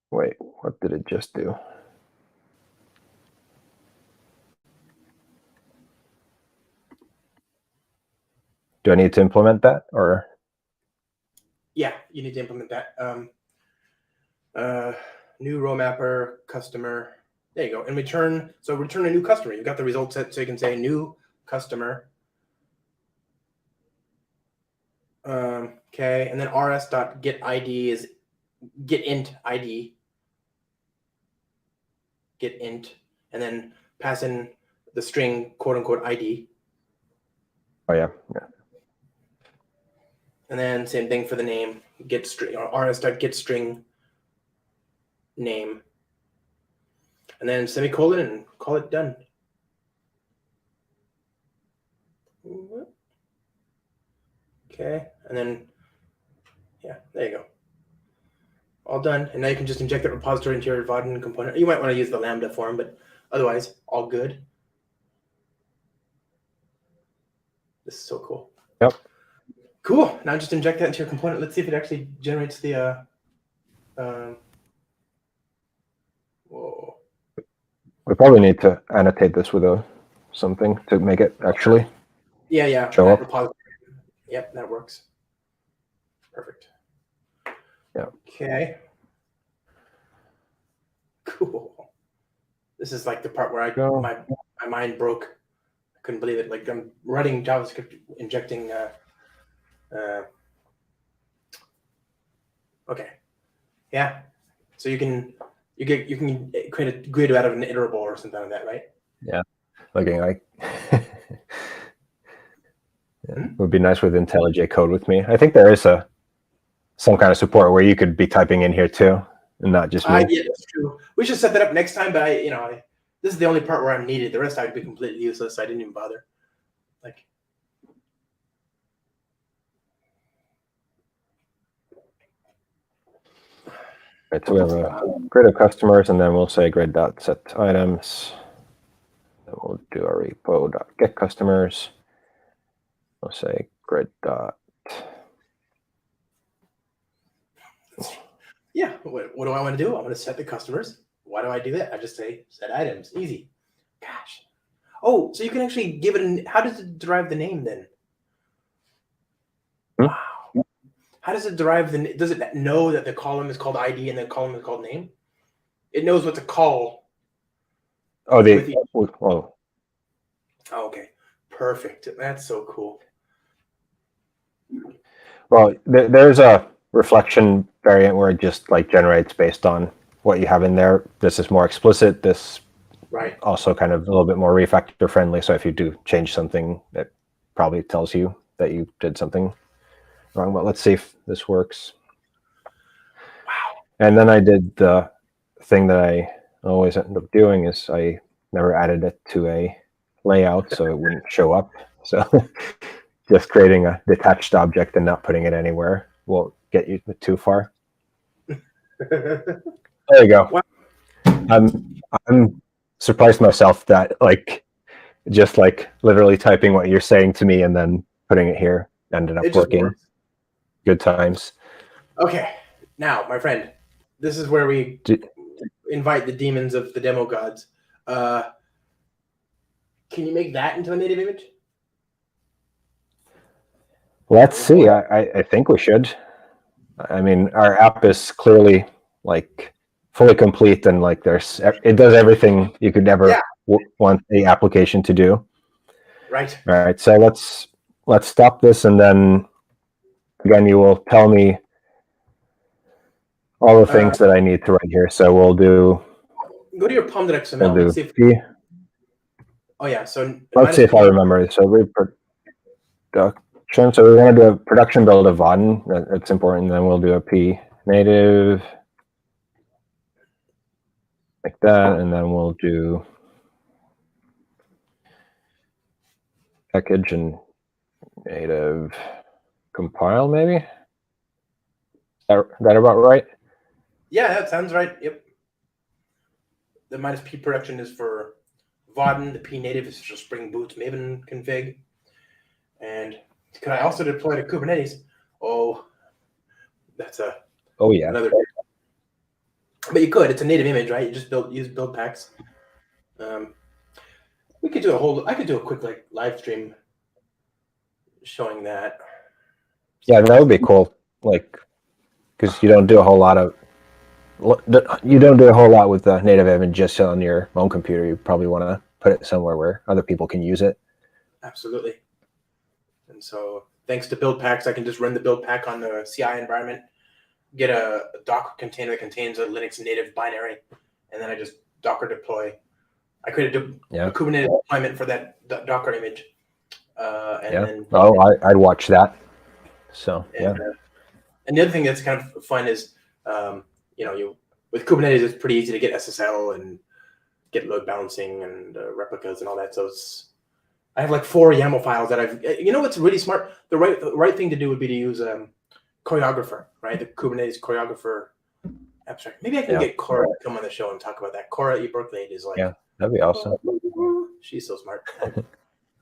Wait, what did it just do? Do I need to implement that or? Yeah, you need to implement that. New row mapper customer. There you go. And return. So return a new customer. You've got the result set, so you can say new customer. Okay, and then rs.getID is get int ID. Get int, and then pass in the string quote unquote ID. Oh yeah. And then same thing for the name. Get string or rs.getString name. And then semicolon and call it done. Okay, and then yeah, there you go. All done. And now you can just inject that repository into your Vaadin component. You might want to use the Lambda form, but otherwise, all good. This is so cool. Yep. Cool. Now just inject that into your component. Let's see if it actually generates the. Whoa. We probably need to annotate this with something to make it actually. Yeah. Show up. Repository. Yep, that works. Perfect. Yeah. Okay. Cool. This is like the part where my mind broke. I couldn't believe it. Like I'm writing JavaScript, injecting. Okay. Yeah. So you can create a grid out of an iterable or something like that, right? Yeah. Looking like. It would be nice with IntelliJ code with me. I think there is some kind of support where you could be typing in here too, and not just me. Yeah, that's true. We should set that up next time. But this is the only part where I'm needed. The rest I would be completely useless. So I didn't even bother. Like. Right, so we have a grid of customers, and then we'll say grid.set items. Then we'll do our repo.get customers. We'll say grid. Yeah. What do I want to do? I want to set the customers. Why do I do that? I just say set items. Easy. Gosh. Oh, so you can actually give it how does it derive the name then? Wow. How does it derive does it know that the column is called ID and the column is called name? It knows what to call. Oh, okay. Perfect. That's so cool. Well, there's a reflection variant where it just like generates based on what you have in there. This is more explicit. This right. Also kind of a little bit more refactor friendly. So if you do change something, it probably tells you that you did something wrong. But let's see if this works. Wow. And then I did the thing that I always end up doing is I never added it to a layout so it wouldn't show up. So just creating a detached object and not putting it anywhere won't get you too far. There you go. Wow. I'm surprised myself that just literally typing what you're saying to me and then putting it here ended up working. Works. Good times. Okay, now my friend, this is where we invite the demons of the demo gods. Can you make that into a native image? Let's see. I think we should. I mean, our app is clearly fully complete and it does everything you could ever want the application to do. Right. All right. So let's stop this, and then again, you will tell me all the things that I need to write here. So we'll do. Go to your pom.xml. We'll let's see if. Oh yeah. So let's see if I remember. So reproduction. So we want to do a production build of Vaadin. That's important. Then we'll do a p native like that, and then we'll do. package and native compile, maybe? That about right? Yeah, that sounds right. Yep. The -p production is for Vaadin. The P native is for Spring Boot Maven config. And can I also deploy to Kubernetes? Oh, that's another. But you could. It's a native image, right? You just use build packs. We could do I could do a quick live stream showing that. Yeah, that would be cool. Because you don't do a whole lot with the native image just on your own computer. You probably want to put it somewhere where other people can use it. Absolutely. And so thanks to build packs, I can just run the build pack on the CI environment, get a Docker container that contains a Linux native binary, and then I just Docker deploy. I created a Kubernetes deployment for that Docker image. Then, I'd watch that. So, and the other thing that's kind of fun is, with Kubernetes, it's pretty easy to get SSL and get load balancing and replicas and all that. So I have 4 YAML files that what's really smart? The right thing to do would be to use Choreographer, right? The Kubernetes Choreographer abstract. Maybe I can get Cora to come on the show and talk about that. Cora E. Berkeley is that'd be awesome. She's so smart. I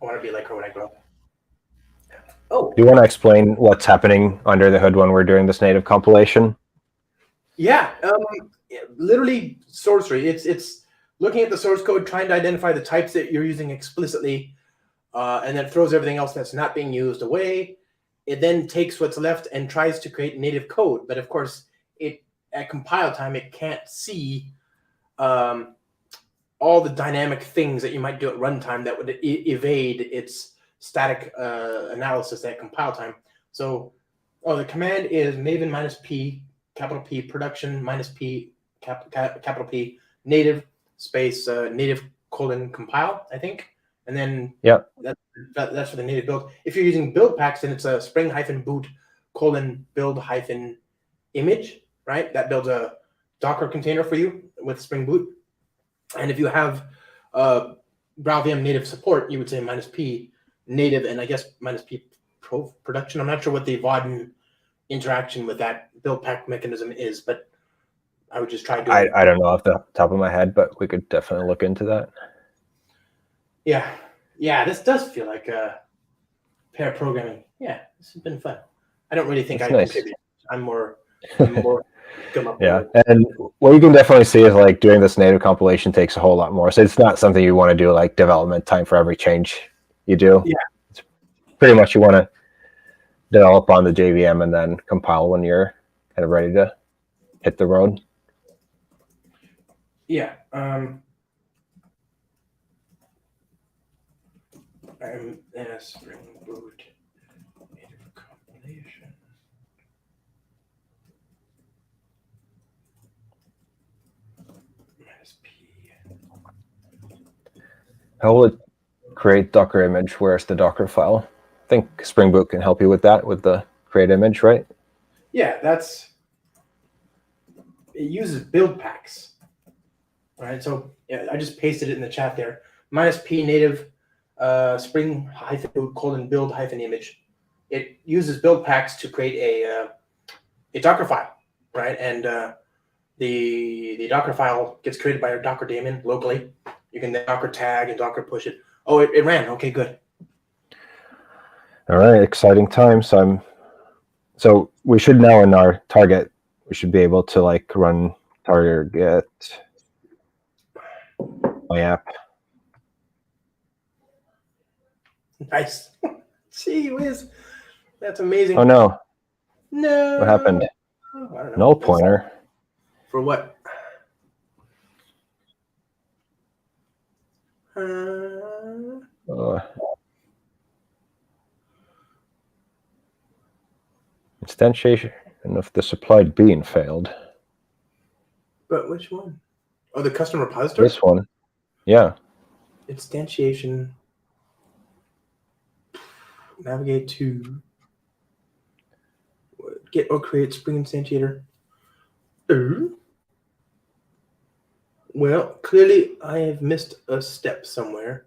want to be like her when I grow up. Oh, do you want to explain what's happening under the hood when we're doing this native compilation? Yeah, literally sorcery. It's looking at the source code, trying to identify the types that you're using explicitly, and then throws everything else that's not being used away. It then takes what's left and tries to create native code. But of course, at compile time, it can't see all the dynamic things that you might do at runtime that would evade its static analysis at compile time. So, the command is maven -p, capital P, production -p, capital P, native space, native : compile, I think. And then that's for the native build. If you're using build packs, then it's a spring -boot : build -image, right? That builds a Docker container for you with Spring Boot. And if you have GraalVM native support, you would say -p native, and I guess -p production. I'm not sure what the Vaadin interaction with that build pack mechanism is, but I would just try doing I don't know off the top of my head, but we could definitely look into that. Yeah, this does feel like pair programming. Yeah, this has been fun. I don't really think I contribute. I'm more come up with it. And what you can definitely see is doing this native compilation takes a whole lot more. So it's not something you want to do development time for every change you do. Yeah. It's pretty much you want to develop on the JVM and then compile when you're kind of ready to hit the road. Yeah. I'm in a Spring Boot native compilation. -p. How will it create Docker image? Where's the Docker file? I think Spring Boot can help you with that, with the create image, right? Yeah, it uses build packs, right? So I just pasted it in the chat there. -p native spring -boot : build -image. It uses build packs to create a Docker file, right? And the Docker file gets created by our Docker daemon locally. You can Docker tag and Docker push it. Oh, it ran. Okay, good. All right, exciting times. So we should now in our target, we should be able to run target my app. Nice. Gee whiz. That's amazing. Oh no. No. What happened? I don't know. Null pointer. For what? Instantiation of the supplied bean failed. But which one? Oh, the custom repository? This one. Yeah. Instantiation. Navigate to get or create Spring Instantiator. Well, clearly I have missed a step somewhere.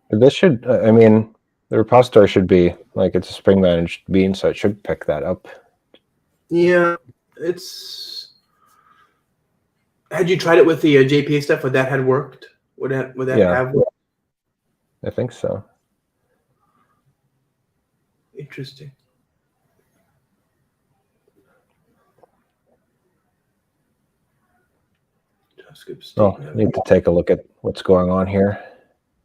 This should, I mean, the repository should be like it's a Spring managed bean, so it should pick that up. Yeah, it's. Had you tried it with the JPA stuff? Would that have worked? Would that Yeah, have worked? I think so. Interesting. Oh, need to take a look at what's going on here.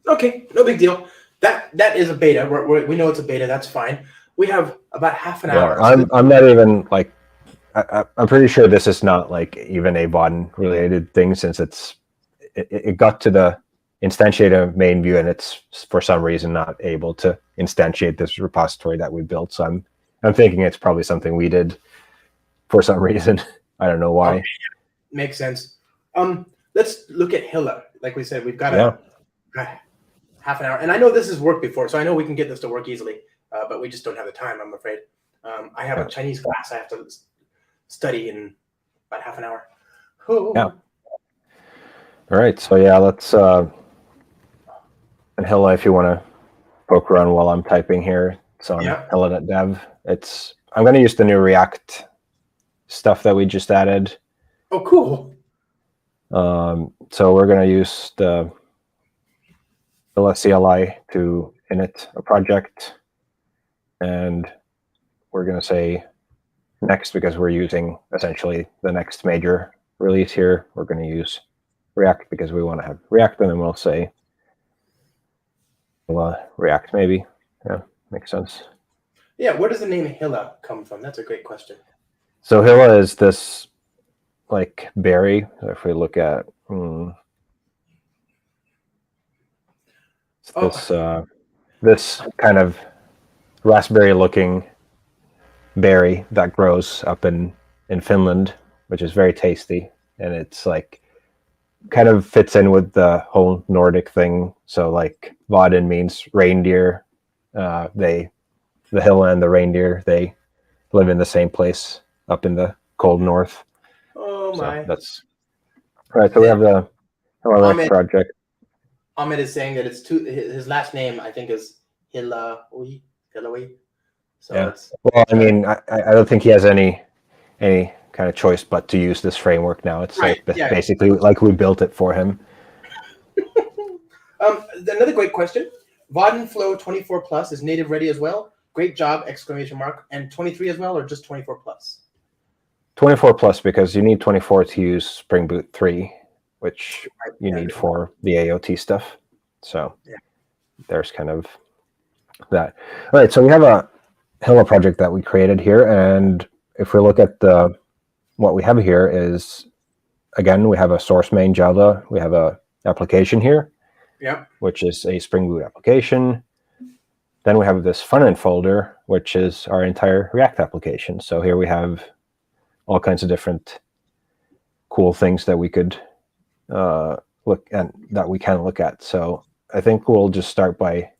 Okay, no big deal. That is a beta. We know it's a beta. That's fine. We have about half an hour. I'm not even like I'm pretty sure this is not like even a Vaadin related thing, since it got to the instantiate main view and it's for some reason not able to instantiate this repository that we built. So I'm thinking it's probably something we did for some reason. I don't know why. Okay. Makes sense. Let's look at Hilla. Like we said, we've got half an hour, and I know this has worked before, so I know we can get this to work easily. But we just don't have the time, I'm afraid. I have a Chinese class I have to study in about half an hour. Oh. Yeah. All right. So yeah, let's and Hilla, if you want to poke around while I'm typing here, it's on Hilla.dev. I'm going to use the new React stuff that we just added. Oh, cool. So we're going to use the Hilla CLI to init a project, and we're going to say next because we're using essentially the next major release here. We're going to use React because we want to have React, and then we'll say React maybe. Yeah, makes sense. Yeah, where does the name Hilla come from? That's a great question. So Hilla is this like berry. If we look at this kind of raspberry looking berry that grows up in Finland, which is very tasty, and it's like kind of fits in with the whole Nordic thing. So like Vaadin means reindeer. The Hilla and the reindeer, they live in the same place up in the cold north. Oh my! So that's right. So we have the Hilla project. Ahmed is saying that it's his last name, I think, is Hillawi. So yeah. Well, I mean, I don't think he has any kind of choice but to use this framework now. It's right. Like basically like we built it for him. Another great question. Vaadin Flow 24 Plus is native ready as well. Great job! ! And 23 as well, or just 24 Plus? 24 Plus, because you need 24 to use Spring Boot 3, which you need for the AOT stuff. So there's kind of that. All right, so we have a Hilla project that we created here, and if we look at what we have here is, again, we have a source main Java, we have a application here, which is a Spring Boot application. Then we have this front end folder, which is our entire React application. So here we have all kinds of different cool things that we could look at, that we can look at. So I think we'll just start by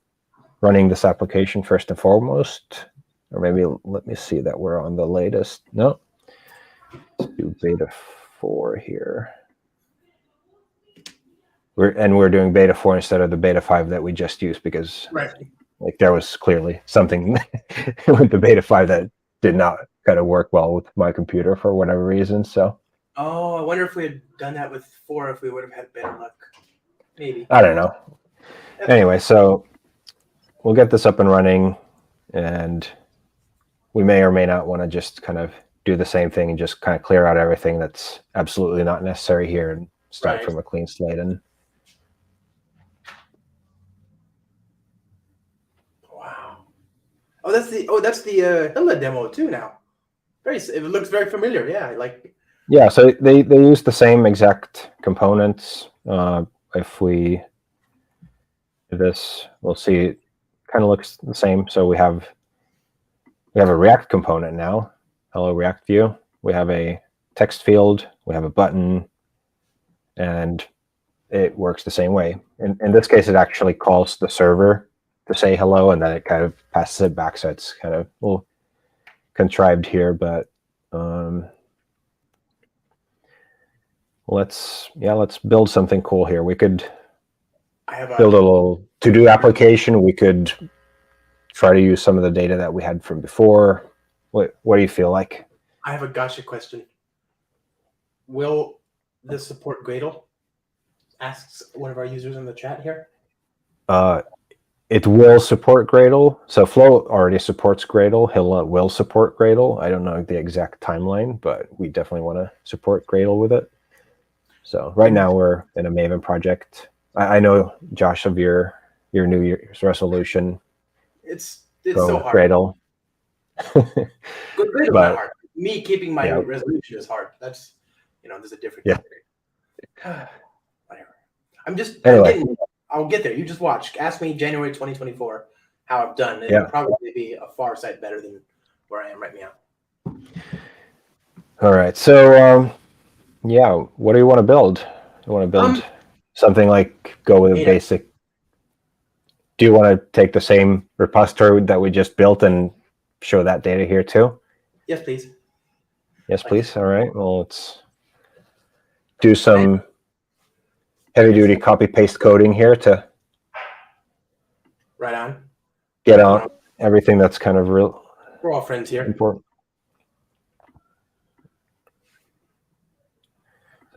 running this application first and foremost, or maybe let me see that we're on the latest. No, let's do beta 4 here. We're doing beta 4 instead of the beta 5 that we just used, because like there was clearly something with the beta 5 that did not kind of work well with my computer for whatever reason. So I wonder if we had done that with 4, if we would have had better luck. Maybe. I don't know. Anyway, so we'll get this up and running, and we may or may not want to just kind of do the same thing and just kind of clear out everything that's absolutely not necessary here and start from a clean slate. And wow. Oh, that's the Hilla demo too now. It looks very familiar. Yeah, so they use the same exact components. If we do this, we'll see it kind of looks the same. So we have a React component now. Hello React view. We have a text field. We have a button, and it works the same way. In this case, it actually calls the server to say hello, and then it kind of passes it back. So it's kind of a little contrived here, but let's build something cool here. We could I have build a little to-do application. We could try to use some of the data that we had from before. What do you feel like? I have a gotcha question. Will this support Gradle? Asks one of our users in the chat here. It will support Gradle. So Flow already supports Gradle. Hilla will support Gradle. I don't know the exact timeline, but we definitely want to support Gradle with it. So right now we're in a Maven project. I know, Josh, of your New Year's resolution. It's so hard. Gradle. Gradle's not hard. Me keeping my resolution is hard. That's, there's a difference. Yeah. Whatever. Anyway. I'll get there. You just watch. Ask me January 2024 how I've done. It'll probably be a far sight better than where I am right now. All right. So, what do you want to build? You want to build something like go with a basic. Do you want to take the same repository that we just built and show that data here too? Yes, please. Yes, please. All right. Well, let's do some heavy-duty copy-paste coding here to get on everything that's kind of real. We're all friends here. Important.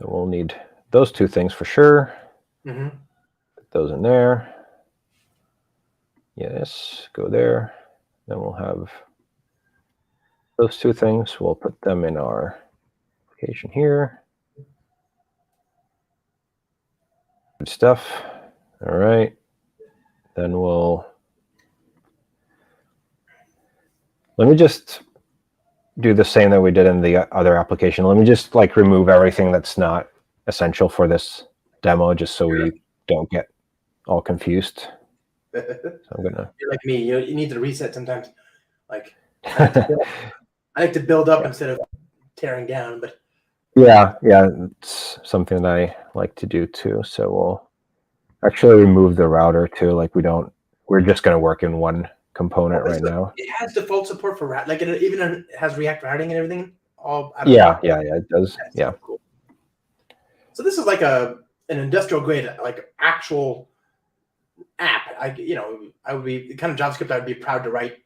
So we'll need those two things for sure. Mm-hmm. Put those in there. Yes, go there. Then we'll have those two things. We'll put them in our application here. Good stuff. All right. Then let me just do the same that we did in the other application. Let me just remove everything that's not essential for this demo, just so we don't get all confused. So I'm gonna. You're like me. You need to reset sometimes. I like to build up instead of tearing down. But yeah, it's something that I like to do too. So we'll actually remove the router too. We're just gonna work in one component right now. It has default support for route. It even has React routing and everything. Yeah, it does. Yeah. So cool. So this is like an industrial grade, actual app. I would be the kind of JavaScript I would be proud to write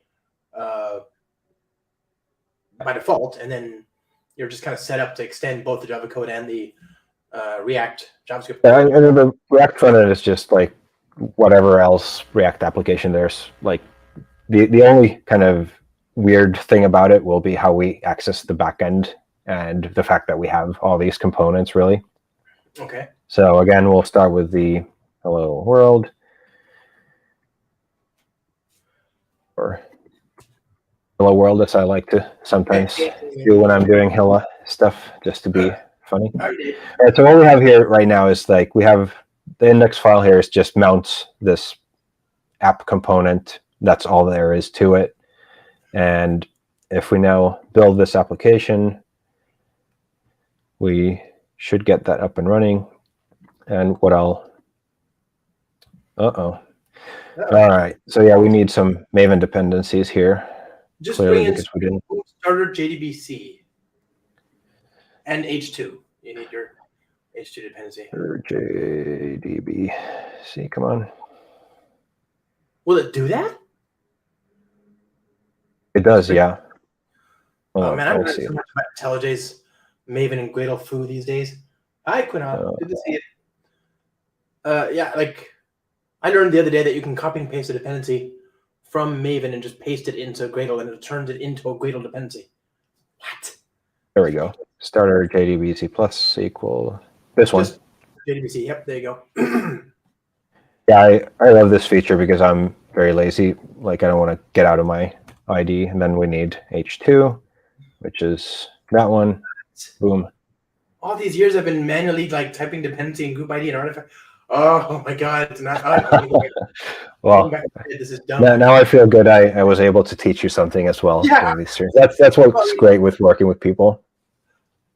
by default, and then you're just kind of set up to extend both the Java code and the React JavaScript. Yeah, and the React front end is just whatever else React application there's. The only kind of weird thing about it will be how we access the backend and the fact that we have all these components, really. Okay. So again, we'll start with the hello world. Or hello world, as I like to sometimes do when I'm doing Hilla stuff, just to be funny. All right, so what we have here right now is we have the index file here is just mounts this app component. That's all there is to it. And if we now build this application, we should get that up and running. And what I'll, all right. So yeah, we need some Maven dependencies here. Just bring in starter JDBC and H2. You need your H2 dependency. JDBC, come on. Will it do that? It does, yeah. Oh man, I'm learning so much about IntelliJ's Maven and Gradle foo these days. Hi, Quinop. Good to see you. I learned the other day that you can copy and paste a dependency from Maven and just paste it into Gradle, and it turns it into a Gradle dependency. What? There we go. Starter JDBC plus equal this one. JDBC. Yep, there you go. Yeah, I love this feature because I'm very lazy. I don't want to get out of my ID, and then we need H2, which is that one. Boom. All these years I've been manually typing dependency and group ID and artifact. Oh my god, it's not. Well, this is dumb. Now I feel good. I was able to teach you something as well. Yeah. That's what's great with working with people.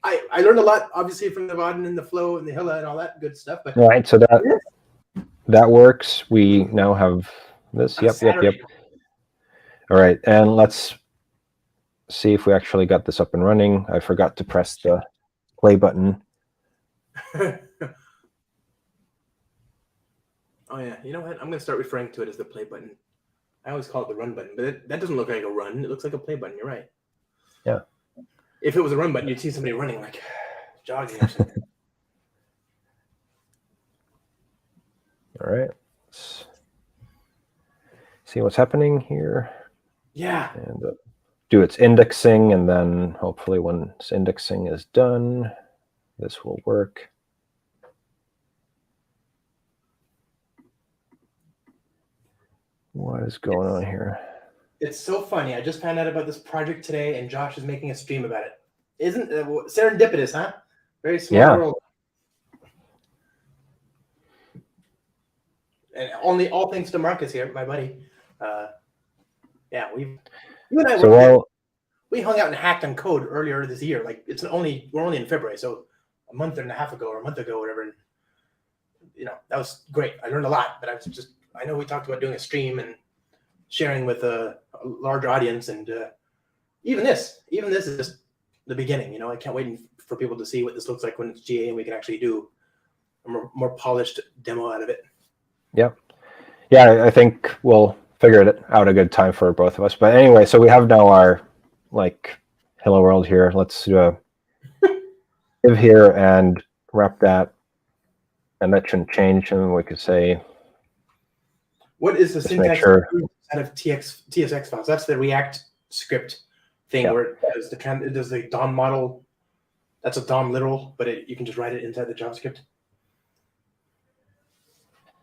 I learned a lot, obviously, from the Vaadin and the Flow and the Hilla and all that good stuff. But all right, so that works. We now have this. Yep. All right, and let's see if we actually got this up and running. I forgot to press the play button. Oh yeah, you know what? I'm gonna start referring to it as the play button. I always call it the run button, but that doesn't look like a run. It looks like a play button. You're right. Yeah. If it was a run button, you'd see somebody running, like jogging or something. All right. Let's see what's happening here. Yeah. And do its indexing, and then hopefully when its indexing is done, this will work. What is going on here? It's so funny. I just found out about this project today, and Josh is making a stream about it. Isn't serendipitous, huh? Very small world. And all thanks to Marcus here, my buddy. Yeah, you and I we hung out and hacked on code earlier this year. Like we're only in February, so a month and a half ago or a month ago, whatever. And, that was great. I learned a lot, but I know we talked about doing a stream and sharing with a large audience, and even this is just the beginning. I can't wait for people to see what this looks like when it's GA and we can actually do a more polished demo out of it. Yeah. I think we'll figure it out a good time for both of us. But anyway, so we have now our hello world here. Let's live here and wrap that, and that shouldn't change. And we could say, what is the syntax out of TSX files? That's the React script thing where it does the DOM model. That's a DOM literal, but you can just write it inside the JavaScript.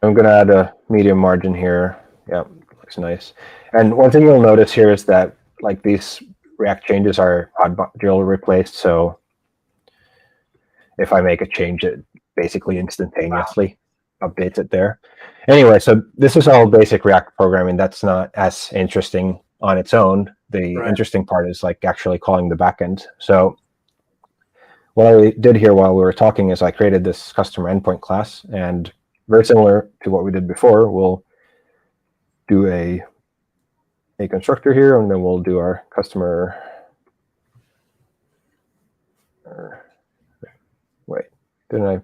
I'm going to add a medium margin here. Yeah, looks nice. And one thing you'll notice here is that these React changes are pod module replaced. So if I make a change, it basically instantaneously updates it there. Anyway, so this is all basic React programming. That's not as interesting on its own. The interesting part is actually calling the backend. So what I did here while we were talking is I created this customer endpoint class, and very similar to what we did before, we'll do a constructor here, and then we'll do our customer. Wait, didn't I?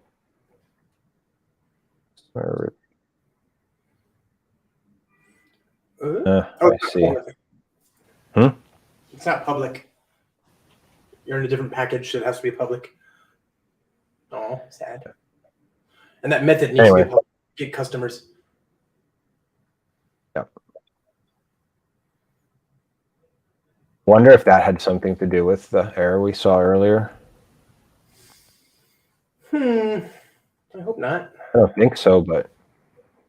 I see. It's not public. You're in a different package, so it has to be public. Oh, sad. And that method needs to be public to get customers. Yep. Wonder if that had something to do with the error we saw earlier. I hope not. I don't think so, but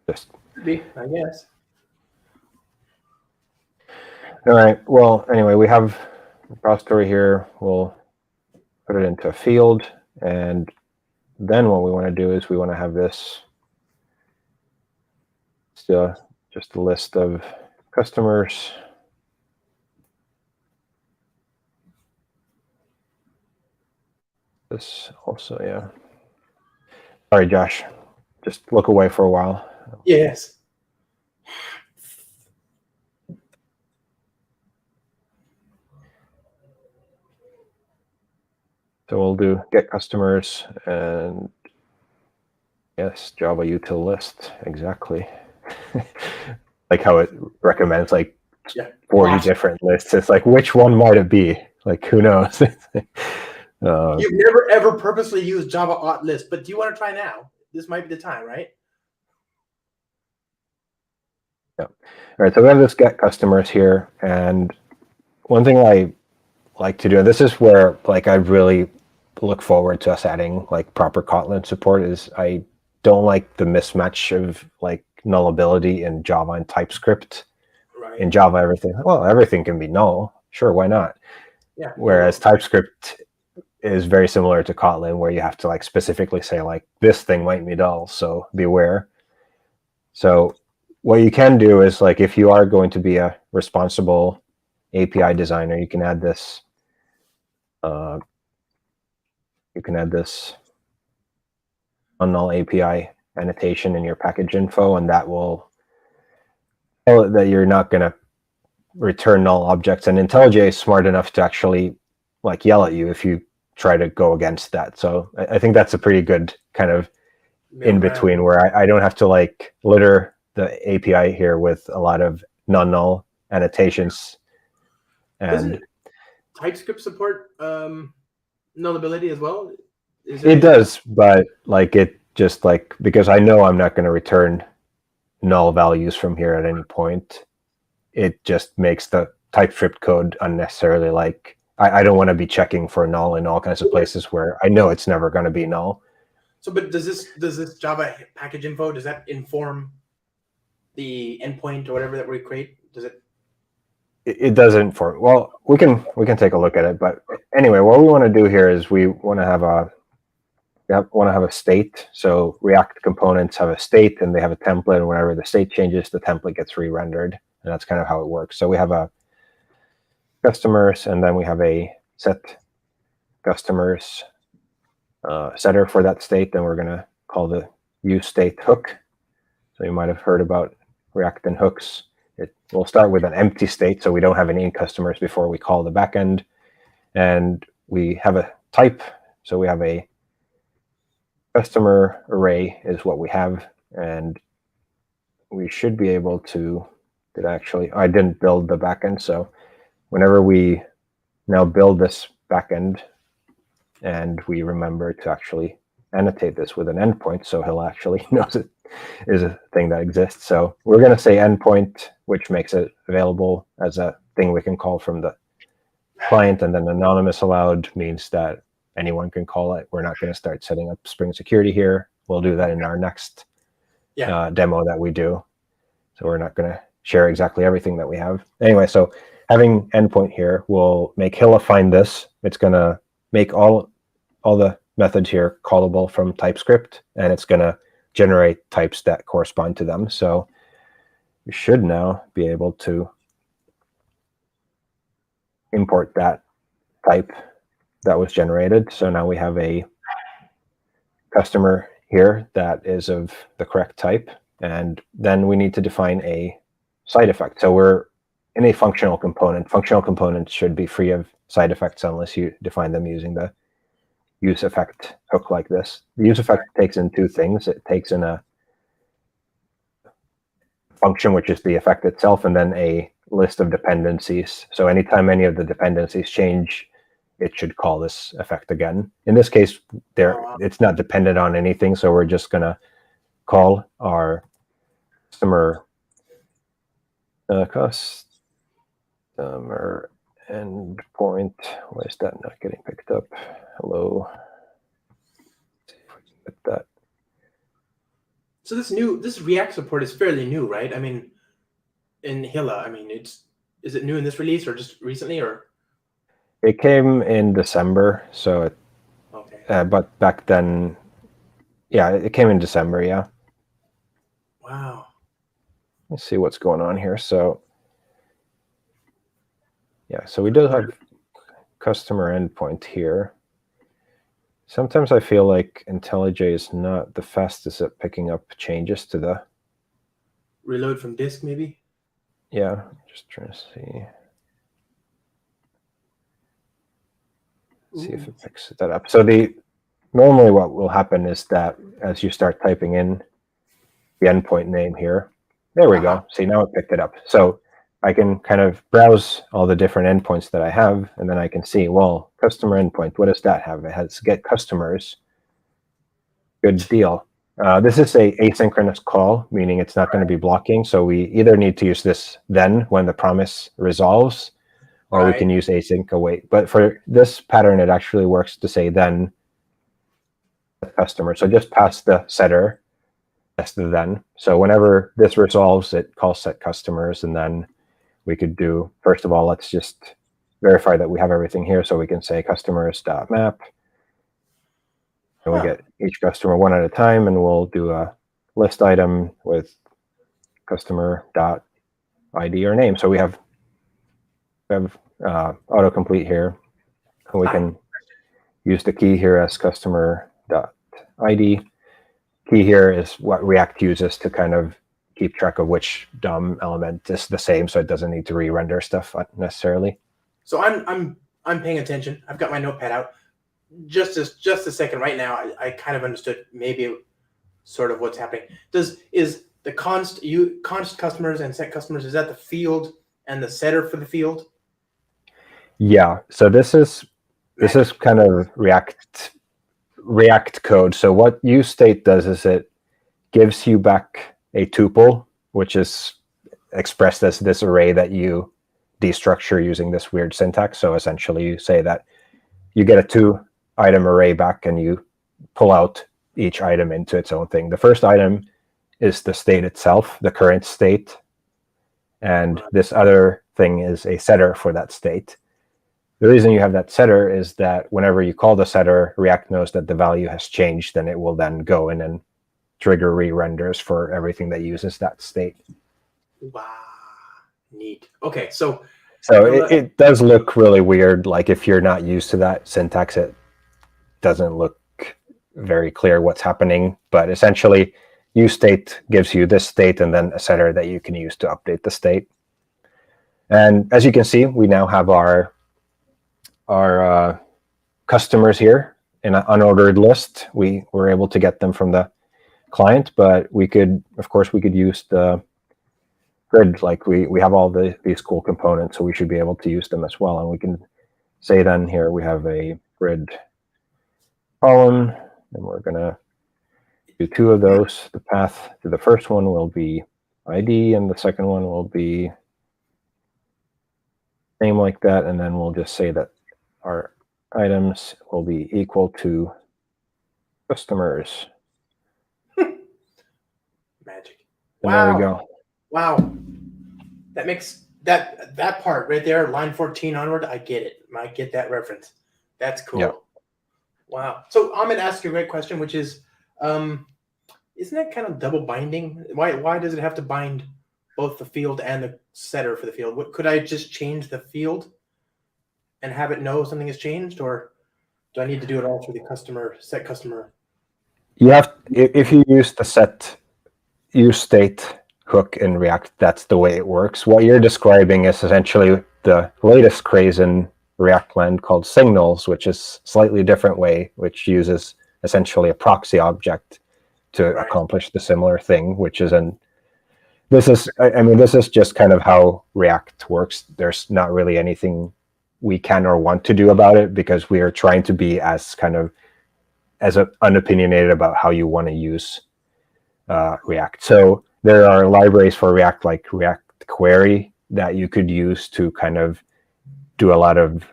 just could be, I guess. All right. Well, anyway, we have the repository here. We'll put it into a field, and then what we want to do is we want to have this just a list of customers. This also, yeah. Sorry, Josh. Just look away for a while. Yes. So we'll do get customers and yes, Java util list, exactly. Like how it recommends 40 different lists. It's which one might it be? Who knows? You've never ever purposely used Java auth list, but do you want to try now? This might be the time, right? Yeah. All right, so we have this get customers here, and one thing I like to do, and this is where I really look forward to us adding proper Kotlin support, is I don't like the mismatch of nullability in Java and TypeScript. Right. In Java, everything can be null. Sure, why not? Yeah. Whereas TypeScript is very similar to Kotlin, where you have to specifically say this thing might be null, so beware. So what you can do is if you are going to be a responsible API designer, you can add this. Null API annotation in your package info, and that will tell it that you're not going to return null objects. And IntelliJ is smart enough to actually yell at you if you try to go against that. So I think that's a pretty good kind of in between where I don't have to like litter the API here with a lot of non-null annotations. And doesn't TypeScript support nullability as well? It does, but like it just like, because I know I'm not going to return null values from here at any point, it just makes the TypeScript code unnecessarily like, I don't want to be checking for null in all kinds of places where I know it's never going to be null. So, but does this Java package info, does that inform the endpoint or whatever that we create? Does it? It doesn't for, well, we can take a look at it, but anyway, what we want to do here is we want to have a state. So React components have a state and they have a template, and whenever the state changes, the template gets re-rendered, and that's kind of how it works. So we have a customers, and then we have a set customers setter for that state, and we're going to call the use state hook. So you might have heard about React and hooks. It will start with an empty state, so we don't have any customers before we call the backend, and we have a type. So we have a customer array is what we have, and we should be able to, I didn't build the backend, so whenever we now build this backend and we remember to actually annotate this with an endpoint, so he'll actually knows it is a thing that exists. So we're going to say endpoint, which makes it available as a thing we can call from the client, and then anonymous allowed means that anyone can call it. We're not going to start setting up Spring Security here. We'll do that in our next demo that we do. So we're not going to share exactly everything that we have. Anyway, so having endpoint here will make Hilla find this. It's going to make all the methods here callable from TypeScript, and it's going to generate types that correspond to them. So we should now be able to import that type that was generated. So now we have a customer here that is of the correct type, and then we need to define a side effect. So we're in a functional component. Functional components should be free of side effects unless you define them using the use effect hook like this. The use effect takes in two things. It takes in a function, which is the effect itself, and then a list of dependencies. So anytime any of the dependencies change, it should call this effect again. In this case, it's not dependent on anything, so we're just going to call our customer endpoint. Why is that not getting picked up? Hello. Let's see if we can get that. So this React support is fairly new, right? I mean, in Hilla, I mean, is it new in this release or just recently, or? It came in December, so it. Okay. But back then, yeah, it came in December, yeah. Wow. Let's see what's going on here. So, yeah, so we do have customer endpoint here. Sometimes I feel like IntelliJ is not the fastest at picking up changes to the reload from disk, maybe. Yeah, just trying to see. See if it picks that up. So normally what will happen is that as you start typing in the endpoint name here, there we go. See, now it picked it up. So I can kind of browse all the different endpoints that I have, and then I can see, well, customer endpoint, what does that have? It has get customers. Good deal. This is a asynchronous call, meaning it's not going to be blocking. So we either need to use this then when the promise resolves, or we can use async await. But for this pattern, it actually works to say then customer. So just pass the setter as the then. So whenever this resolves, it calls set customers, and then we could do, first of all, let's just verify that we have everything here. So we can say customers.map. And we get each customer one at a time, and we'll do a list item with customer.id or name. So we have autocomplete here, and we can use the key here as customer.id. Key here is what React uses to kind of keep track of which DOM element is the same, so it doesn't need to re-render stuff necessarily. So I'm paying attention. I've got my notepad out. Just a second right now. I kind of understood maybe sort of what's happening. Is the const customers and set customers, is that the field and the setter for the field? Yeah. So this is kind of React code. So what useState does is it gives you back a tuple, which is expressed as this array that you destructure using this weird syntax. So essentially you say that you get a 2-item array back and you pull out each item into its own thing. The first item is the state itself, the current state. And this other thing is a setter for that state. The reason you have that setter is that whenever you call the setter, React knows that the value has changed, and it will then go in and trigger re-renders for everything that uses that state. Wow, neat. Okay, so it does look really weird. Like if you're not used to that syntax, it doesn't look very clear what's happening. But essentially, useState gives you this state and then a setter that you can use to update the state. And as you can see, we now have our customers here in an unordered list. We were able to get them from the client, but we could use the grid. Like we have all these cool components, so we should be able to use them as well. And we can say then here we have a grid column, and we're gonna do 2 of those. The path to the first one will be ID, and the second one will be name like that. And then we'll just say that our items will be equal to customers. Magic. And wow. There we go. Wow. That makes that part right there, line 14 onward, I get it. I get that reference. That's cool. Yep. Wow. So I'm going to ask you a great question, which is, isn't that kind of double binding? Why does it have to bind both the field and the setter for the field? Could I just change the field and have it know something has changed, or do I need to do it all through the set customer? You have, if you use the set useState hook in React, that's the way it works. What you're describing is essentially the latest craze in React land called signals, which is a slightly different way, which uses essentially a proxy object to accomplish the similar thing, which is this is just kind of how React works. There's not really anything we can or want to do about it, because we are trying to be as unopinionated about how you want to use React. So there are libraries for React, like React Query, that you could use to kind of do a lot of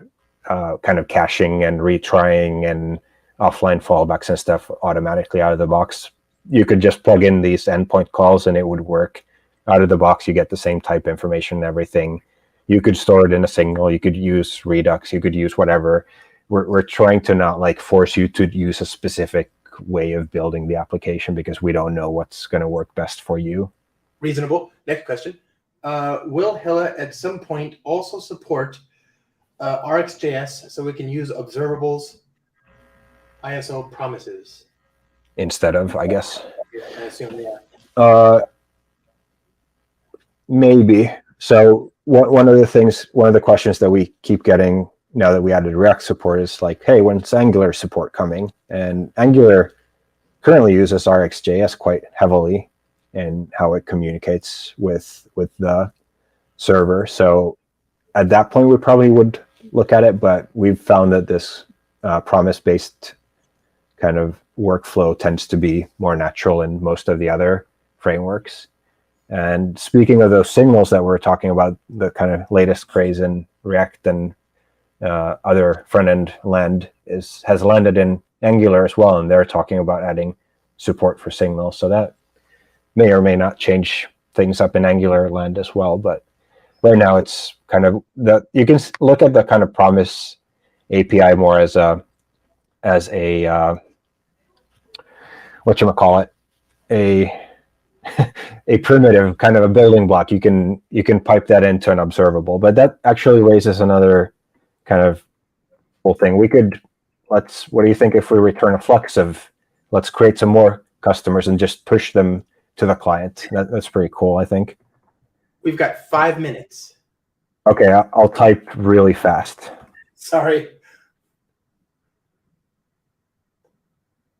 kind of caching and retrying and offline fallbacks and stuff automatically out of the box. You could just plug in these endpoint calls and it would work out of the box. You get the same type information and everything. You could store it in a signal. You could use Redux. You could use whatever. We're trying to not like force you to use a specific way of building the application, because we don't know what's going to work best for you. Reasonable. Next question. Will Hilla at some point also support RxJS so we can use observables, ISO promises? Instead of, I guess. Yeah, I assume, yeah. Maybe. So one of the questions that we keep getting now that we added React support is like, hey, when's Angular support coming? And Angular currently uses RxJS quite heavily in how it communicates with the server. So at that point, we probably would look at it, but we've found that this promise-based kind of workflow tends to be more natural in most of the other frameworks. And speaking of those signals that we're talking about, the kind of latest craze in React and other front-end land has landed in Angular as well, and they're talking about adding support for signals. So that may or may not change things up in Angular land as well. But right now, it's kind of you can look at the kind of promise API more as a whatchamacallit, a primitive, kind of a building block. You can pipe that into an observable, but that actually raises another kind of whole thing. We could, what do you think if we return a flux of, let's create some more customers and just push them to the client? That's pretty cool, I think. We've got 5 minutes. Okay, I'll type really fast. Sorry.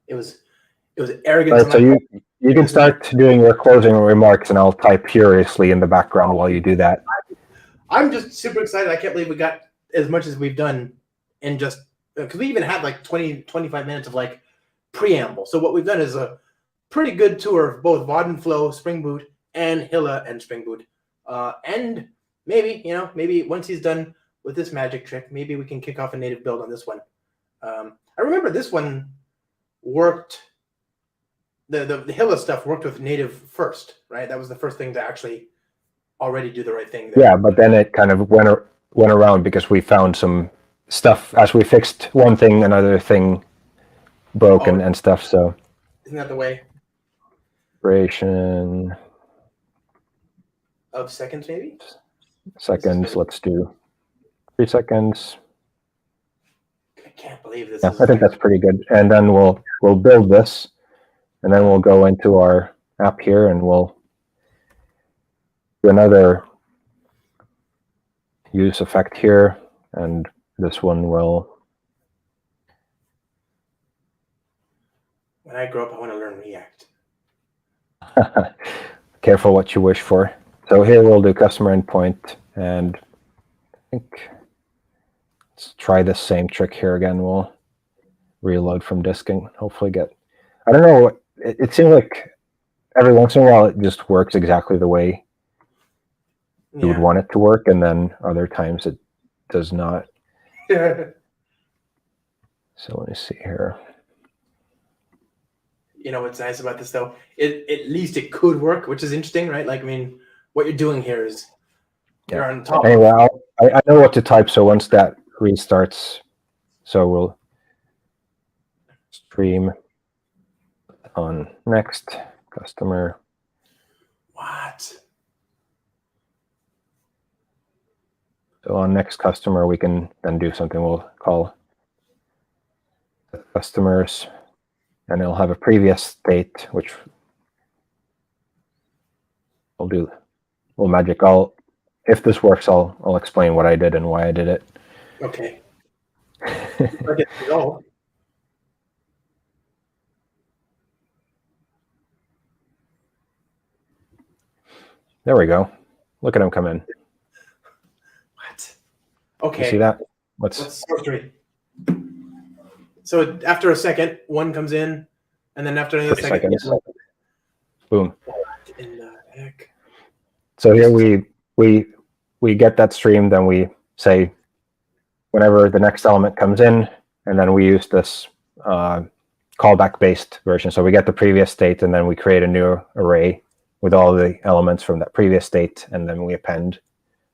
It was It was arrogance. All right, so you can start doing your closing remarks, and I'll type furiously in the background while you do that. I'm just super excited. I can't believe we got as much as we've done in just because we even had like 20, 25 minutes of like preamble. So what we've done is a pretty good tour of both Vaadin Flow, Spring Boot, and Hilla and Spring Boot. And maybe once he's done with this magic trick, maybe we can kick off a native build on this one. I remember this one worked. The Hilla stuff worked with native first, right? That was the first thing to actually already do the right thing there. Yeah, but then it kind of went around because we found some stuff as we fixed one thing, another thing broke and stuff. So isn't that the way? Duration of seconds, maybe? Seconds. Let's do 3 seconds. I can't believe this. Yeah, I think that's pretty good. And then we'll build this, and then we'll go into our app here, and we'll do another use effect here, and this one will. When I grow up, I want to learn React. Careful what you wish for. So here we'll do customer endpoint, and I think let's try this same trick here again. We'll reload from disk and hopefully get. I don't know. It seems like every once in a while it just works exactly the way you would want it to work, and then other times it does not. So let me see here. You know what's nice about this though? At least it could work, which is interesting, right? Like, I mean, what you're doing here is you're on top. Anyway, I know what to type, so once that restarts, so we'll stream on next customer. What? So on next customer, we can then do something we'll call customers, and it'll have a previous state, which we'll do. We'll magic. If this works, I'll explain what I did and why I did it. Okay. I get to go. There we go. Look at him come in. What? Okay. You see that? Let's source tree. So after a second, one comes in, and then after another second, boom. What in the heck? So here we get that stream, then we say whenever the next element comes in, and then we use this callback based version. So we get the previous state, and then we create a new array with all the elements from that previous state, and then we append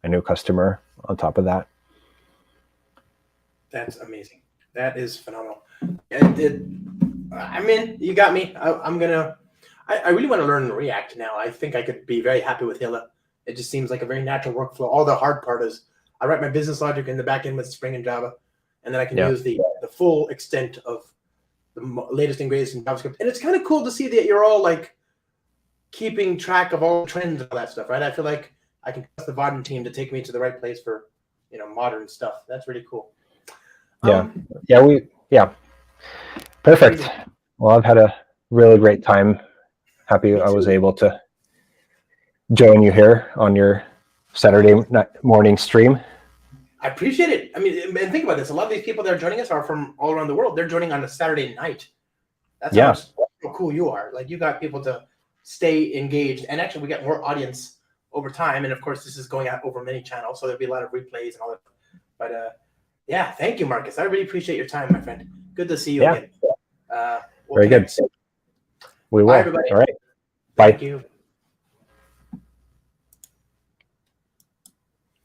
a new customer on top of that. That's amazing. That is phenomenal. I mean, you got me. I really want to learn React now. I think I could be very happy with Hilla. It just seems like a very natural workflow. All the hard part is I write my business logic in the back end with Spring and Java, and then I can use the full extent of the latest and greatest in JavaScript. And it's kind of cool to see that you're all like keeping track of all the trends and all that stuff, right? I feel like I can trust the Vaadin team to take me to the right place for, modern stuff. That's really cool. Perfect. Well, I've had a really great time. Happy I was able to join you here on your Saturday morning stream. I appreciate it. I mean, and think about this. A lot of these people that are joining us are from all around the world. They're joining on a Saturday night. That's how cool you are. Like, you got people to stay engaged. And actually, we get more audience over time. And of course, this is going out over many channels, so there'll be a lot of replays and all that. But yeah, thank you, Marcus. I really appreciate your time, my friend. Good to see you again. Very good. We will. Bye, everybody. All right. Bye. Thank you.